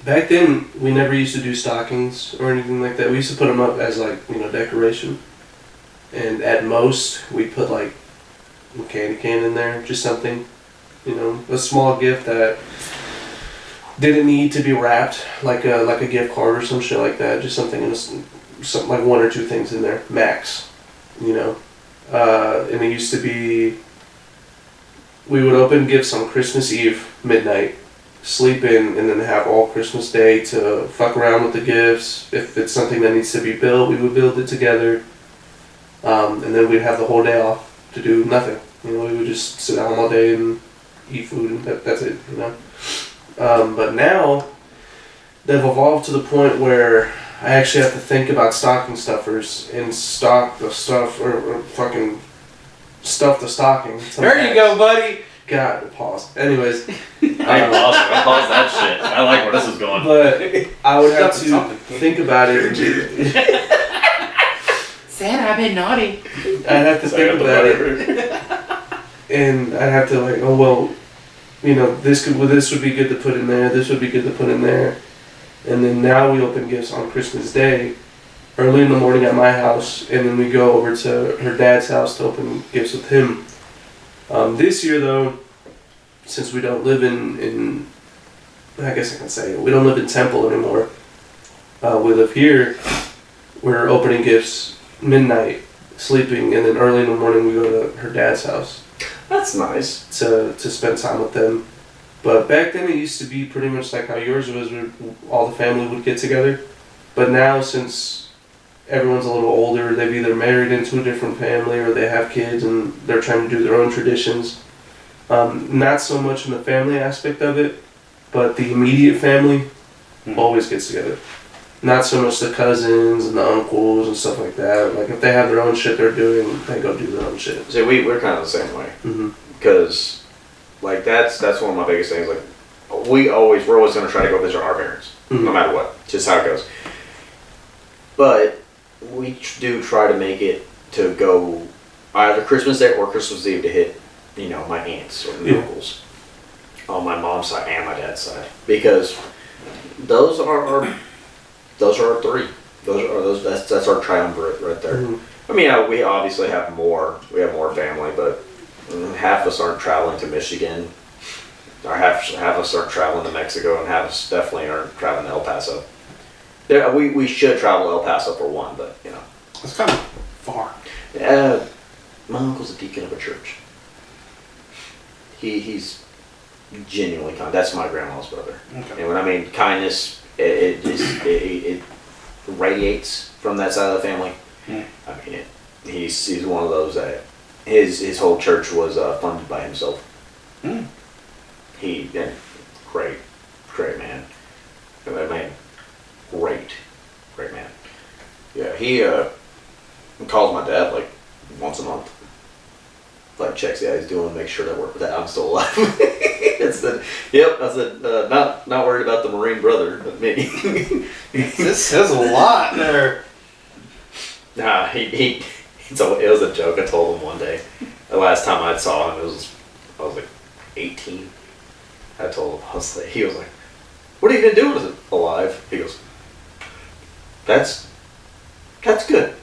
Back then, we never used to do stockings or anything like that. We used to put them up as decoration. And at most, we put a candy cane in there, just something, a small gift that didn't need to be wrapped, like a gift card or some shit like that. Just something like one or two things in there, max, and it used to be, we would open gifts on Christmas Eve, midnight, sleep in, and then have all Christmas Day to fuck around with the gifts. If it's something that needs to be built, we would build it together. And then we'd have the whole day off to do nothing. We would just sit down all day and eat food, and that's it, But now, they've evolved to the point where I actually have to think about stocking stuffers and stock the stuff, or fucking stuff the stocking. There you go, buddy. God, pause. Anyways. I pause that shit. I like where this is going. But I would have to think about it. Santa, I've been naughty. I'd have to think about it. And I'd have to this would be good to put in there, this would be good to put in there. And then now we open gifts on Christmas Day, early in the morning at my house, and then we go over to her dad's house to open gifts with him. This year though, since we don't live in I guess I can say it, we don't live in Temple anymore. We live here. We're opening gifts midnight, sleeping, and then early in the morning we go to her dad's house. That's nice. To spend time with them. But back then it used to be pretty much like how yours was, where all the family would get together. But now, since everyone's a little older, they've either married into a different family or they have kids and they're trying to do their own traditions. Not so much in the family aspect of it, but the immediate family always gets together. Not so much the cousins and the uncles and stuff like that. Like, if they have their own shit they're doing, they go do their own shit. See, we're kind of the same way. Because, that's one of my biggest things. We're always going to try to go visit our parents, no matter what. Just how it goes. But we do try to make it to go either Christmas Day or Christmas Eve to hit, my aunts or uncles on my mom's side and my dad's side, because those are our three. That's our triumvirate right there. I mean, we obviously have more. We have more family, but half of us aren't traveling to Michigan. Or half of us aren't traveling to Mexico, and half of us definitely aren't traveling to El Paso. We should travel to El Paso for one, but It's kind of far. My uncle's a deacon of a church. He's genuinely kind. That's my grandma's brother. Okay. And when I mean kindness, it radiates from that side of the family. I mean, he's one of those that his whole church was funded by himself. Great man. Great man. Yeah, he calls my dad once a month. Checks how he's doing, make sure that I'm still alive. I said, not worried about the Marine brother, but me. This says a lot there. Nah, it was a joke. I told him one day. The last time I saw him, I was 18. I told him, he was like, "What are you gonna do with it alive?" He goes, That's good.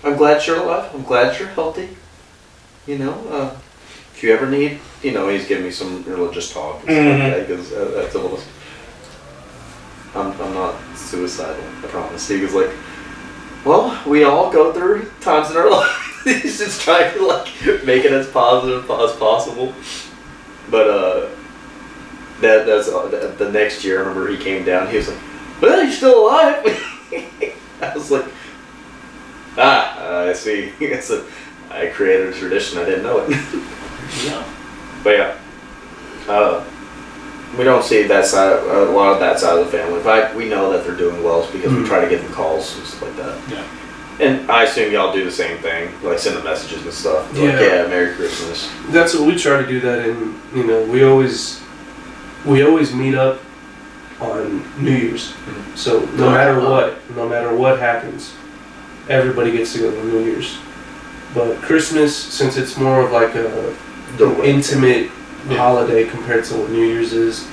I'm glad you're alive. I'm glad you're healthy. If you ever need, he's giving me some religious talk and stuff like that, because that's a little. I'm not suicidal, I promise. He was like, well, we all go through times in our life. He's just trying to make it as positive as possible. But that's the next year. I remember he came down. He was like, "Well, you're still alive." I was like, I see. I created a tradition. I didn't know it. Yeah. But yeah, we don't see that side, a lot of that side of the family. But we know that they're doing well because we try to give them calls and stuff like that. Yeah. And I assume y'all do the same thing, like send them messages and stuff. Like, Yeah. Merry Christmas. That's what we try to do. That in we always meet up on New Year's. So no matter what happens, everybody gets together on New Year's. But Christmas, since it's more of like an intimate holiday compared to what New Year's is,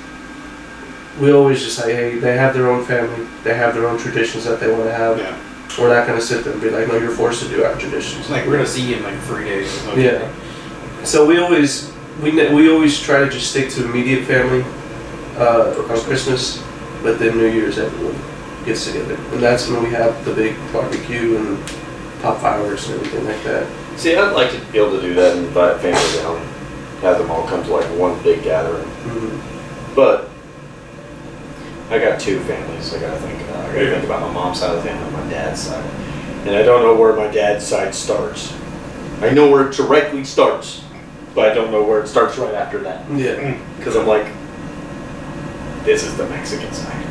we always just say, hey, they have their own family, they have their own traditions that they want to have. Yeah. We're not going to sit there and be like, no, you're forced to do our traditions. It's like we're gonna see you in like 3 days. Or something. Yeah. So we always try to just stick to immediate family on Christmas, but then New Year's everyone gets together, and that's when we have the big barbecue and pop fireworks and everything like that. See, I'd like to be able to do that and invite family down, have them all come to like one big gathering. Mm-hmm. But I got two families. I gotta think about my mom's side of the family and my dad's side, and I don't know where my dad's side starts. I know where it directly starts, but I don't know where it starts right after that. Yeah. Because I'm like, this is the Mexican side.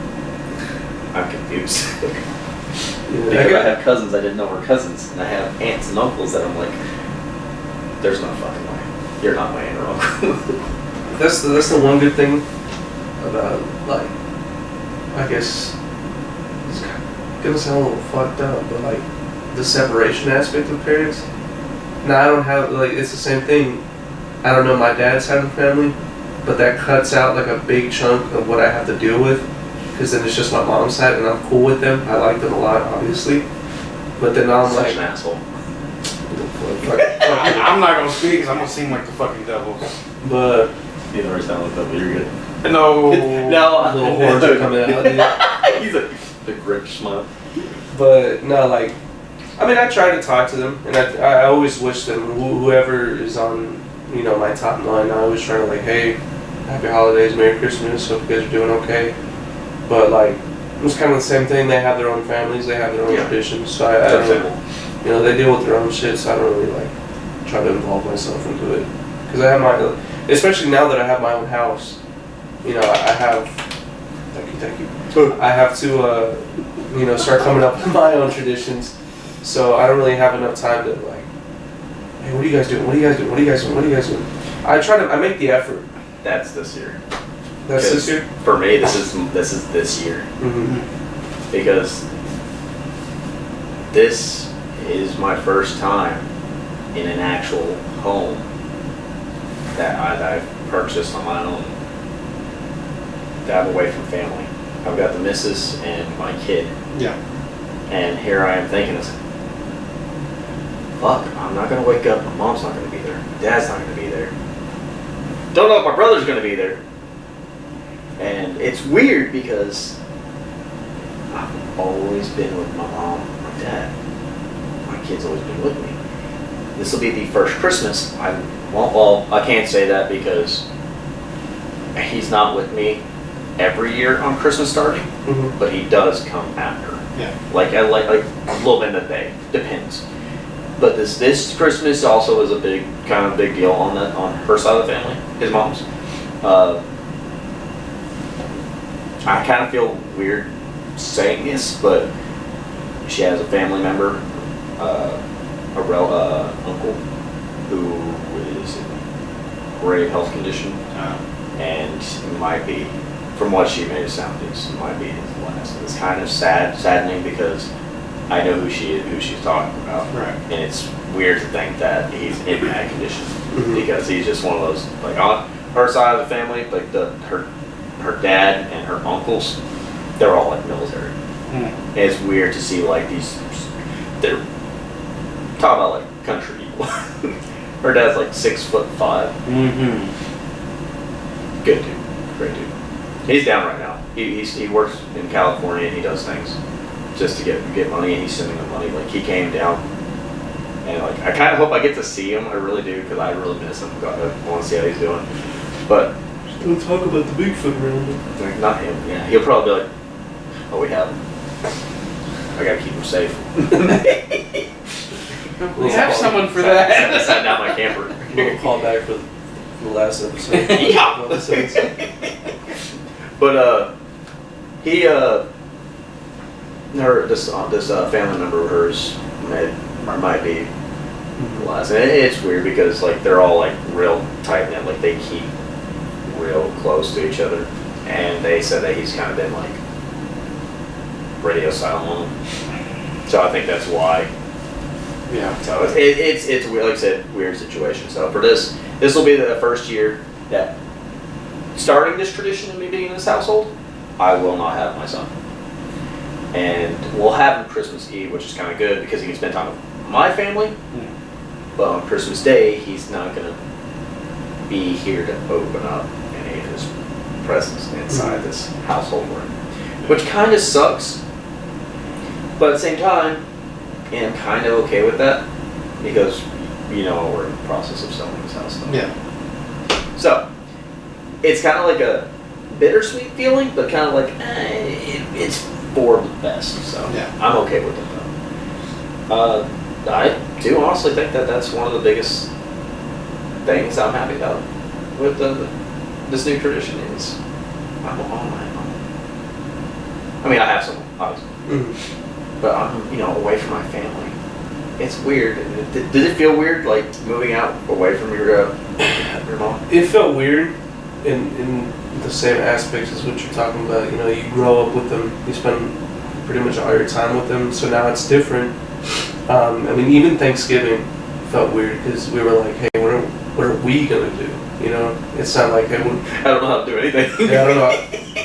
I'm confused. Because I have cousins I didn't know were cousins, and I have aunts and uncles that I'm like, There's no fucking way. You're not my aunt or uncle. That's the one good thing about, like, I guess it's gonna sound a little fucked up, but like the separation aspect of parents. Now I don't have, like, it's the same thing. I don't know my dad's side of the family, but that cuts out like a big chunk of what I have to deal with, because then it's just my mom's side, and I'm cool with them. I like them a lot, obviously. But then now I'm such like, an asshole. I'm not gonna speak because I'm gonna seem like the fucking devil. but You never sound like that, but you're good. No. No, little horns are coming out. Dude. He's a the Grinch smile. But no, like, I mean, I try to talk to them, and I always wish them, whoever is on, my top line, I always try to, like, hey, happy holidays, Merry Christmas, hope you guys are doing okay. But, like, it's kind of the same thing. They have their own families, they have their own traditions, so I don't, they deal with their own shit, so I don't really, like, try to involve myself into it. Because I have especially now that I have my own house, I have, thank you. I have to, start coming up with my own traditions. So I don't really have enough time to, like, hey, what are you guys doing? What are you guys doing? What are you guys doing? What are you guys doing? I make the effort. That's this year. That's this year? For me, this is this year. Mm-hmm. Because this is my first time in an actual home that I've purchased on my own, that I'm away from family. I've got the missus and my kid. Yeah. And here I am thinking, fuck, I'm not gonna wake up, my mom's not gonna be there, my dad's not gonna be there. Don't know if my brother's gonna be there. And it's weird because I've always been with my mom and my dad. My kid's always been with me. This will be the first Christmas I can't say that because he's not with me every year on Christmas starting, but he does come after. Yeah. Like a little bit in the day, depends. But this Christmas also is a big deal on her side of the family, his mom's. I kind of feel weird saying this, but she has a family member, uncle, who is in grave health condition, and might be, from what she made it sound, it might be his last. It's kind of saddening because I know who she's talking about, Right. and it's weird to think that he's in that condition because he's just one of those, like, on her side of the family, like her dad and her uncles, they're all like military. And it's weird to see like they're talking about like country people. Her dad's like 6'5". Mm-hmm. Good dude, great dude. He's down right now. He works in California and he does things just to get money, and he's sending them money. Like, he came down, and like I kind of hope I get to see him. I really do, because I really miss him. I want to see how he's doing. But Don't talk about the Bigfoot around him. like, not him. Yeah, he'll probably be like, "Oh, we have him." I gotta keep them safe. We have someone for that. Sat down my camper. A little callback for the last episode. Yeah. But he this family member of hers might be the last. And it's weird because like they're all like real tight knit, like they keep real close to each other. And they said that he's kind of been like radio silent on them. So I think that's why. Yeah. So it's weird, like I said, weird situation. So for this will be the first year that starting this tradition of me being in this household, I will not have my son. And we'll have him Christmas Eve, which is kind of good because he can spend time with my family. But on Christmas Day, he's not going to be here to open up any of his presents inside this household room, which kind of sucks. But at the same time, I'm kind of okay with that because, you know, we're in the process of selling this house. Though. Yeah. So, it's kind of like a bittersweet feeling, but kind of like, it's for the best. So, yeah. I'm okay with it though. I do honestly think that that's one of the biggest things I'm happy about with this new tradition is I'm on my own. I mean, I have someone, obviously. But I'm, away from my family. It's weird. Did it feel weird, like moving out away from your mom? It felt weird in the same aspects as what you're talking about. You grow up with them, you spend pretty much all your time with them. So now it's different. I mean, even Thanksgiving felt weird because we were like, hey, what are we gonna do? It's not like, hey, I don't know how to do anything. Yeah, I don't know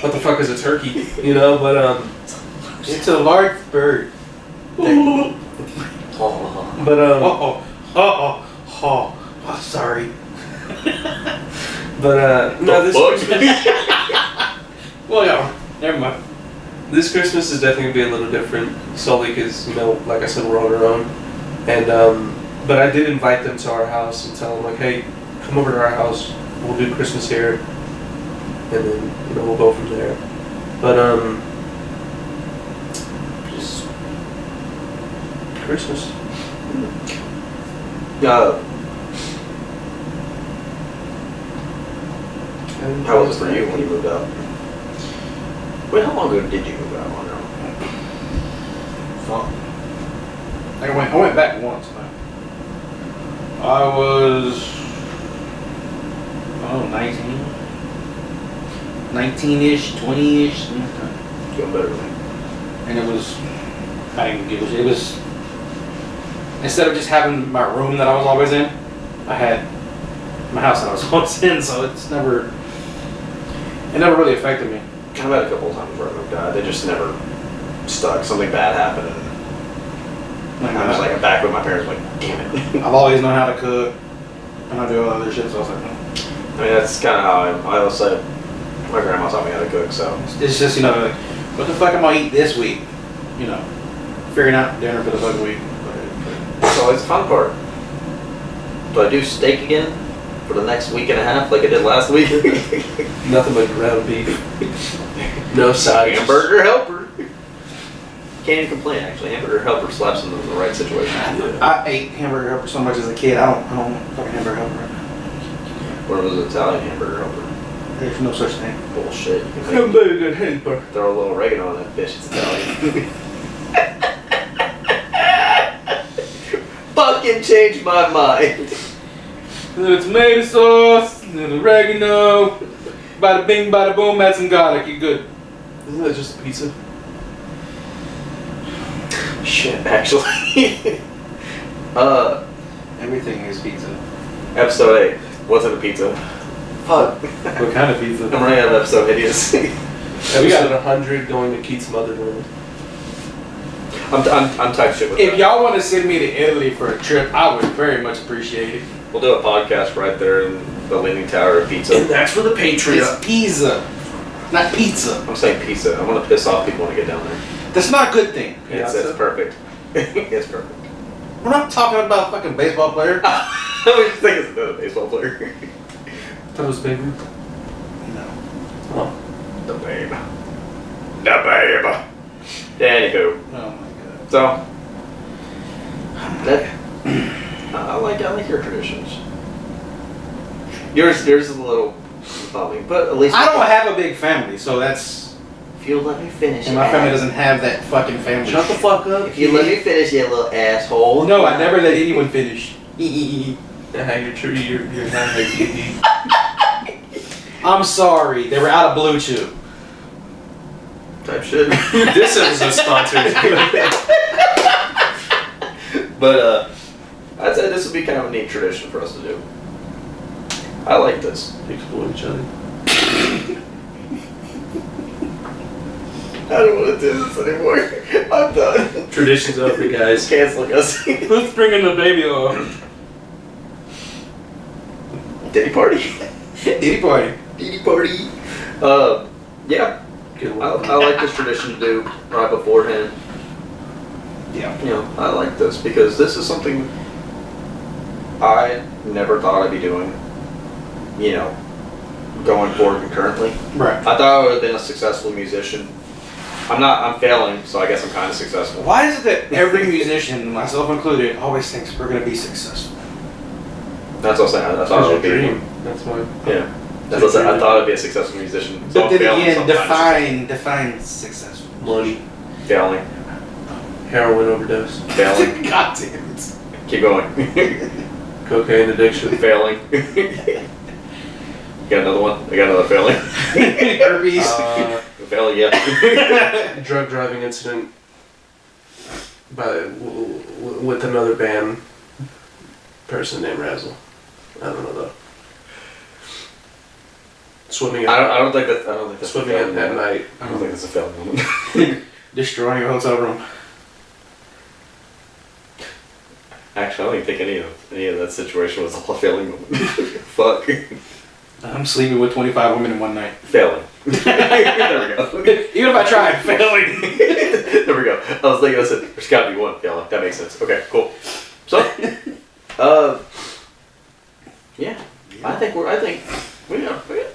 what the fuck is a turkey, but it's a large bird. but sorry. But no, this Christmas, well, yeah, never mind. This Christmas is definitely gonna be a little different, solely because like I said, we're on our own, and but I did invite them to our house and tell them like, hey, come over to our house, we'll do Christmas here, and then we'll go from there. But just Christmas. How was it for you when you moved out? Wait, how long ago did you move out on your own? Fuck. I went back once. I was 19. 19-ish, 20-ish. Doing better than me. And I didn't give a shit. It was, instead of just having my room that I was always in, I had my house that I was always in, so it never really affected me. I've had a couple of times where I moved out. They just never stuck. Something bad happened, and I was like, I'm back with my parents. Like, damn it. I've always known how to cook, and I do all other shit. So I was like, I mean, that's kind of how I also. My grandma taught me how to cook, so it's just like, what the fuck am I eat this week? Figuring out dinner for the fucking week. It's always the fun part. Do I do steak again for the next week and a half like I did last week? Nothing but ground beef. No side. Hamburger helper. Can't even complain, actually. Hamburger helper slaps in the right situation. Yeah. I ate hamburger helper so much as a kid. I don't want fucking hamburger helper. What was Italian hamburger helper? There's no such thing. Bullshit. Hamburger helper. Throw a little oregano on that bitch. It's Italian. Fucking changed my mind. The tomato sauce, the oregano, bada bing, bada boom, add some garlic, you're good. Isn't that just a pizza? Shit, actually. Everything is pizza. Episode 8. What's in a pizza? Fuck. What kind of pizza? I'm running out of episode hideous. Episode 100 going to Keith's motherland. I'm type shit with If that. y'all want to send me to Italy for a trip, I would very much appreciate it. We'll do a podcast right there in the Leaning Tower of Pizza. And that's for the Patreon. It's pizza, not pizza. I'm saying pizza. I want to piss off people when I get down there. That's not a good thing. It's perfect. It's perfect. We're not talking about a fucking baseball player. I was just thinking it's another baseball player. That was baby. No. Oh. The babe. The babe. Anywho. Oh my god. So that I like your traditions. Yours is a little funny, but at least I don't have a big family, so that's. If you let me finish, And my family doesn't have that fucking family. Shut the fuck up. If you let me finish, you little asshole. No, I never let anyone finish. You're true. You're not like I'm sorry, they were out of Blue Chew. Type shit. This episode sponsored. But I'd say this would be kind of a neat tradition for us to do. I like this. Exploit each other. I don't want to do this anymore. I'm done. Tradition's over, guys. Canceling us. Who's bringing the baby off? Diddy party. Diddy party. Diddy party. Yeah. Good I one. like this tradition to do right beforehand. Yeah. You know, I like this because this is something I never thought I'd be doing. You know, going forward concurrently. Right. I thought I would have been a successful musician. I'm failing, so I guess I'm kind of successful. Why is it that every musician, myself included, always thinks we're gonna be successful? That's what I'm saying. I thought That's it would your be. dream. That's why. Yeah. That's what I'm saying. I thought I'd be a successful musician. So But I'm then failing, again, so I'm kind of define successful. Money. failing. Heroin overdose. Failing. God damn it. Keep going. Cocaine addiction. Failing. Got another one? I got another failing. Herpes. Failing, yeah. Drug driving incident with another band person named Razzle. I don't know though. Swimming I don't think that's a swimming failing at moment. night. I don't think that's a failing moment. Destroying a hotel room. Actually, I don't even think any of that situation was a failing moment. Fuck. I'm sleeping with 25 women in one night. Failing. There we go. Even if I tried, failing. There we go. I was thinking, I said, there's gotta be one failing. That makes sense. Okay, cool. So, yeah. I think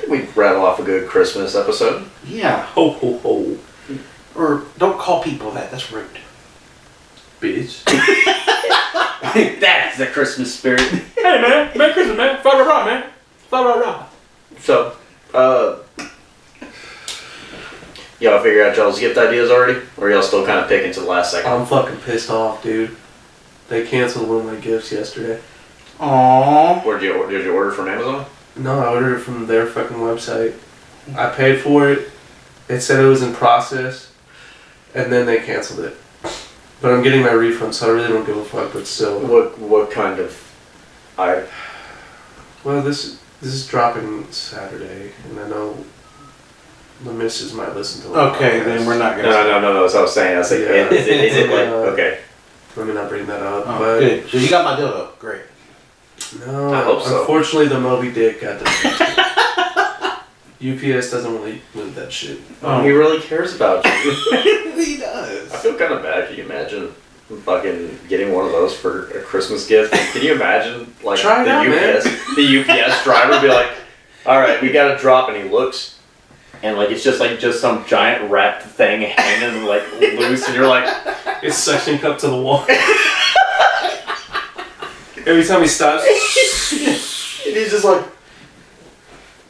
we rattle off a good Christmas episode. Yeah. Ho ho ho. Or don't call people that. That's rude. Bitch. That's the Christmas spirit. Hey man, Merry Christmas, man. Fa ra ra, man. Fa ra ra. So, y'all figure out y'all's gift ideas already? Or y'all still kind of picking to the last second? I'm fucking pissed off, dude. They canceled one of my gifts yesterday. Aww. Or did you order from Amazon? No, I ordered it from their fucking website. I paid for it. It said it was in process, and then they canceled it. But I'm getting my refund, so I really don't give a fuck. But still, What kind of? well, this is dropping Saturday, and I know the missus might listen to it. Okay, then we're not gonna. No. That's what I was saying. I was like, Yeah. is it like okay? Let me not bring that up. Oh, but good. So you got my dildo. Great. no, I hope so. Unfortunately, the Moby Dick got dismissed. UPS doesn't really move that shit. He really cares about you. He does. I feel kind of bad. Can you imagine fucking getting one of those for a Christmas gift? Can you imagine like Try it out, the UPS driver be like, "All right, we got to drop," and he looks, And like it's just some giant wrapped thing hanging like loose, and you're like, It's suctioned up to the wall. Every time he stops, and he's just like,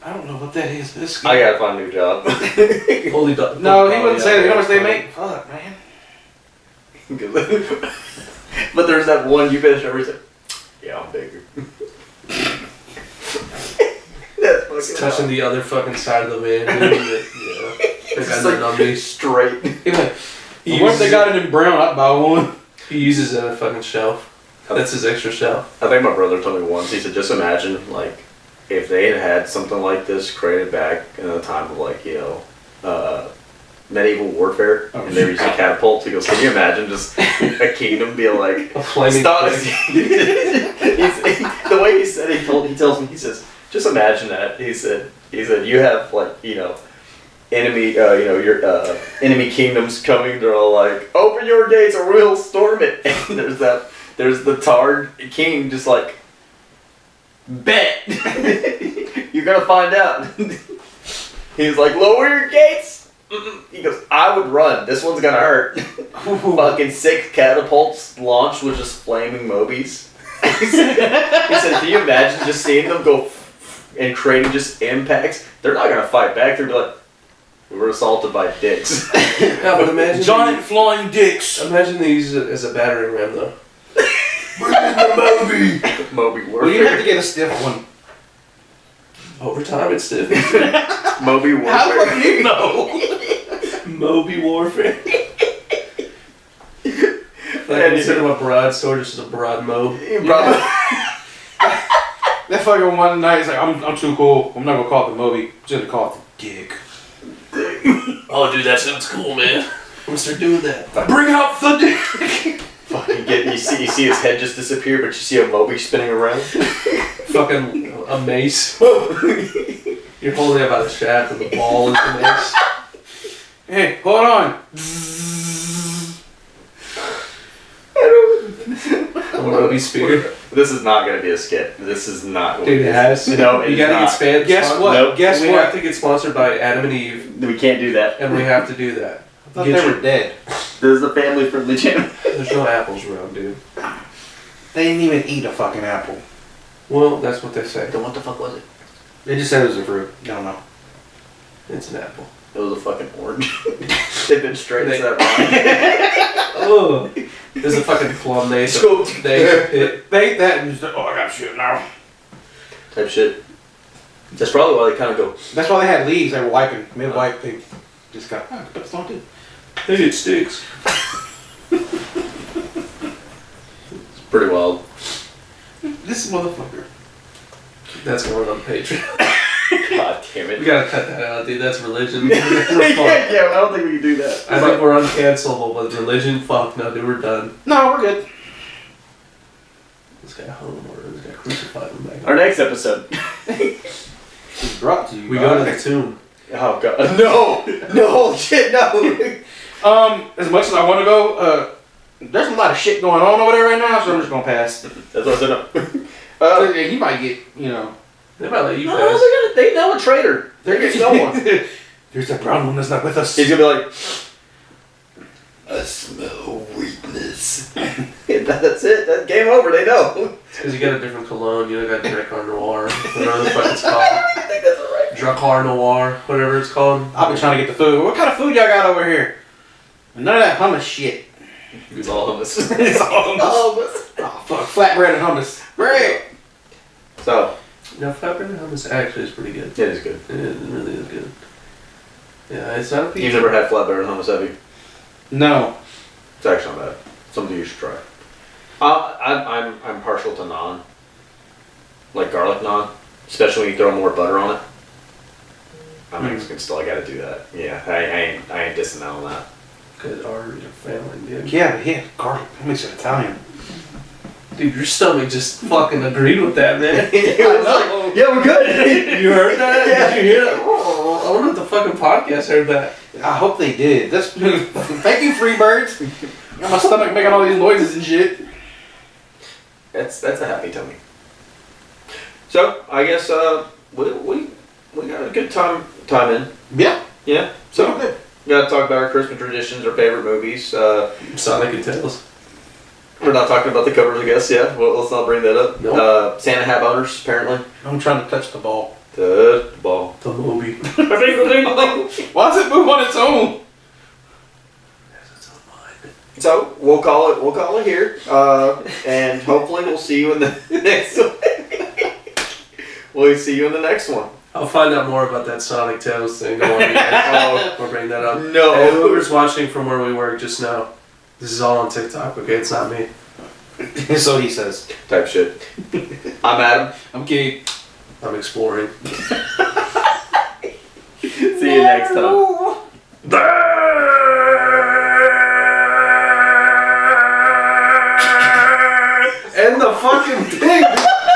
I don't know what that is. This. "I gotta find a new job." holy dog. No, he wouldn't say that. You know how much they make? Fuck, man. But there's that one UPS driver. He's like, "Yeah, I'm bigger." That's fucking It's touching the other fucking side of the van. Yeah. It's They got just nothing on me. like straight. He What if they uses got it in brown? I'd buy one. He uses it on a fucking shelf. That's his extra shelf. I think my brother told me once. He said, "Just imagine like if they had something like this created back in the time of like medieval warfare, and they were using catapults." He goes, "Can you imagine just a kingdom being like A flaming stop?" flag. The way he said it, he tells me, he says, "Just imagine that." He said you have like enemy your enemy kingdoms coming. They're all like, "Open your gates or we'll storm it." And there's the Tard king just like, "Bet." You're gonna find out. He's like, "Lower your gates, He goes, I would run. This one's gonna hurt. Fucking 6 catapults launched with just flaming Mobies. He said, can you imagine just seeing them go and creating just impacts? They're not gonna fight back. They're like, we were assaulted by dicks. Yeah, but imagine Giant flying dicks. Imagine these as a battering ram, though. Bring in the Moby. Moby warfare. Well, you have to get a stiff one. Over time, it's stiff. Moby warfare. How the fuck do you know? Moby warfare. Like instead of a broadsword, just a broad mob. That fucking one night, he's like, I'm too cool. I'm not gonna call it the Moby. I'm just gonna call it the dick. Oh, dude, that sounds cool, man. I'm gonna start doing that. Bring out the dick. Fucking you see his head just disappear, but you see a Moby spinning around. Fucking a mace. You're holding it by the shaft, and the ball is the mace. Hey, hold on. A Moby spear. This is not going to be a skit. This is not. Dude, it has. No, you gotta get sponsored. Guess what? Nope. Guess we what? have to get sponsored by Adam and Eve, We can't do that. and we have to do that. I thought they were dead. This is a family-friendly channel. There's no apples around, dude. They didn't even eat a fucking apple. Well, that's what they say. Then what the fuck was it? They just said it was a fruit. I don't know. It's an apple. It was a fucking orange. They've been straight into that rock. Oh, there's a fucking plum they ate that and just, oh, I got shit now. Type shit. That's probably why they kind of go. That's why they had leaves. They were wiping. Mid-wipe, they just got, oh, but it's not good. They hit sticks. It's pretty wild. This motherfucker. That's going on Patreon. God damn it. We gotta cut that out, dude. That's religion. yeah, I don't think we can do that. I think we're uncancelable, but religion, fuck no, dude, we're done. No, we're good. This guy hung or this guy crucified him back. Our next episode. It's brought to you. We go to the tomb. Oh god. No! No, shit, no! As much as I want to go, there's a lot of shit going on over there right now, so I'm just gonna pass. That's what I said. Yeah, you might get, you know. They might let you No, pass. they know a traitor. They're gonna know one. There's a brown one that's not with us. He's gonna be like, I smell weakness. That's it. That's game over. They know. Because you got a different cologne. You got Dracar Noir. Whatever the fuck it's called. I think that's right. Dracar Noir. Whatever it's called. I've been trying to get the food. What kind of food y'all got over here? None of that hummus shit. It's all hummus. It's all hummus. Oh, fuck. Flatbread and hummus. Great. So, No, flatbread and hummus actually is pretty good. it is good. It really is good. Yeah, it's not a pizza. You've never had flatbread and hummus, have you? No. It's actually not bad. Something you should try. I'm partial to naan, like garlic naan, especially when you throw more butter on it. I'm Mexican still. I gotta do that. Yeah, I ain't dissing out on that. Good our family, dude. Yeah, garlic. That makes it Italian. Dude, your stomach just fucking agreed with that, man. It was like, yeah, we're good. You heard that? Yeah. Did you hear that? Oh, I wonder if the fucking podcast heard that. I hope they did. That's thank you, Freebirds. Got my stomach making all these noises and shit. That's a happy tummy. So I guess we got a good time in. Yeah. Yeah. So we gotta talk about our Christmas traditions, our favorite movies. Sonic and Tails. We're not talking about the covers, I guess. Yeah. Well, let's not bring that up. Nope. Santa hat owners, apparently. I'm trying to touch the ball. The ball. The movie. Why does it move on its own? So we'll call it here, and hopefully we'll see you in the next one. We'll see you in the next one. I'll find out more about that Sonic Tails thing. Don't worry, we'll bring that up. No. Hey, whoever's watching from where we work just know, this is all on TikTok, okay? It's not me. So he says. Type shit. I'm Adam. I'm Keith. I'm exploring. See you next time. And the fucking pig,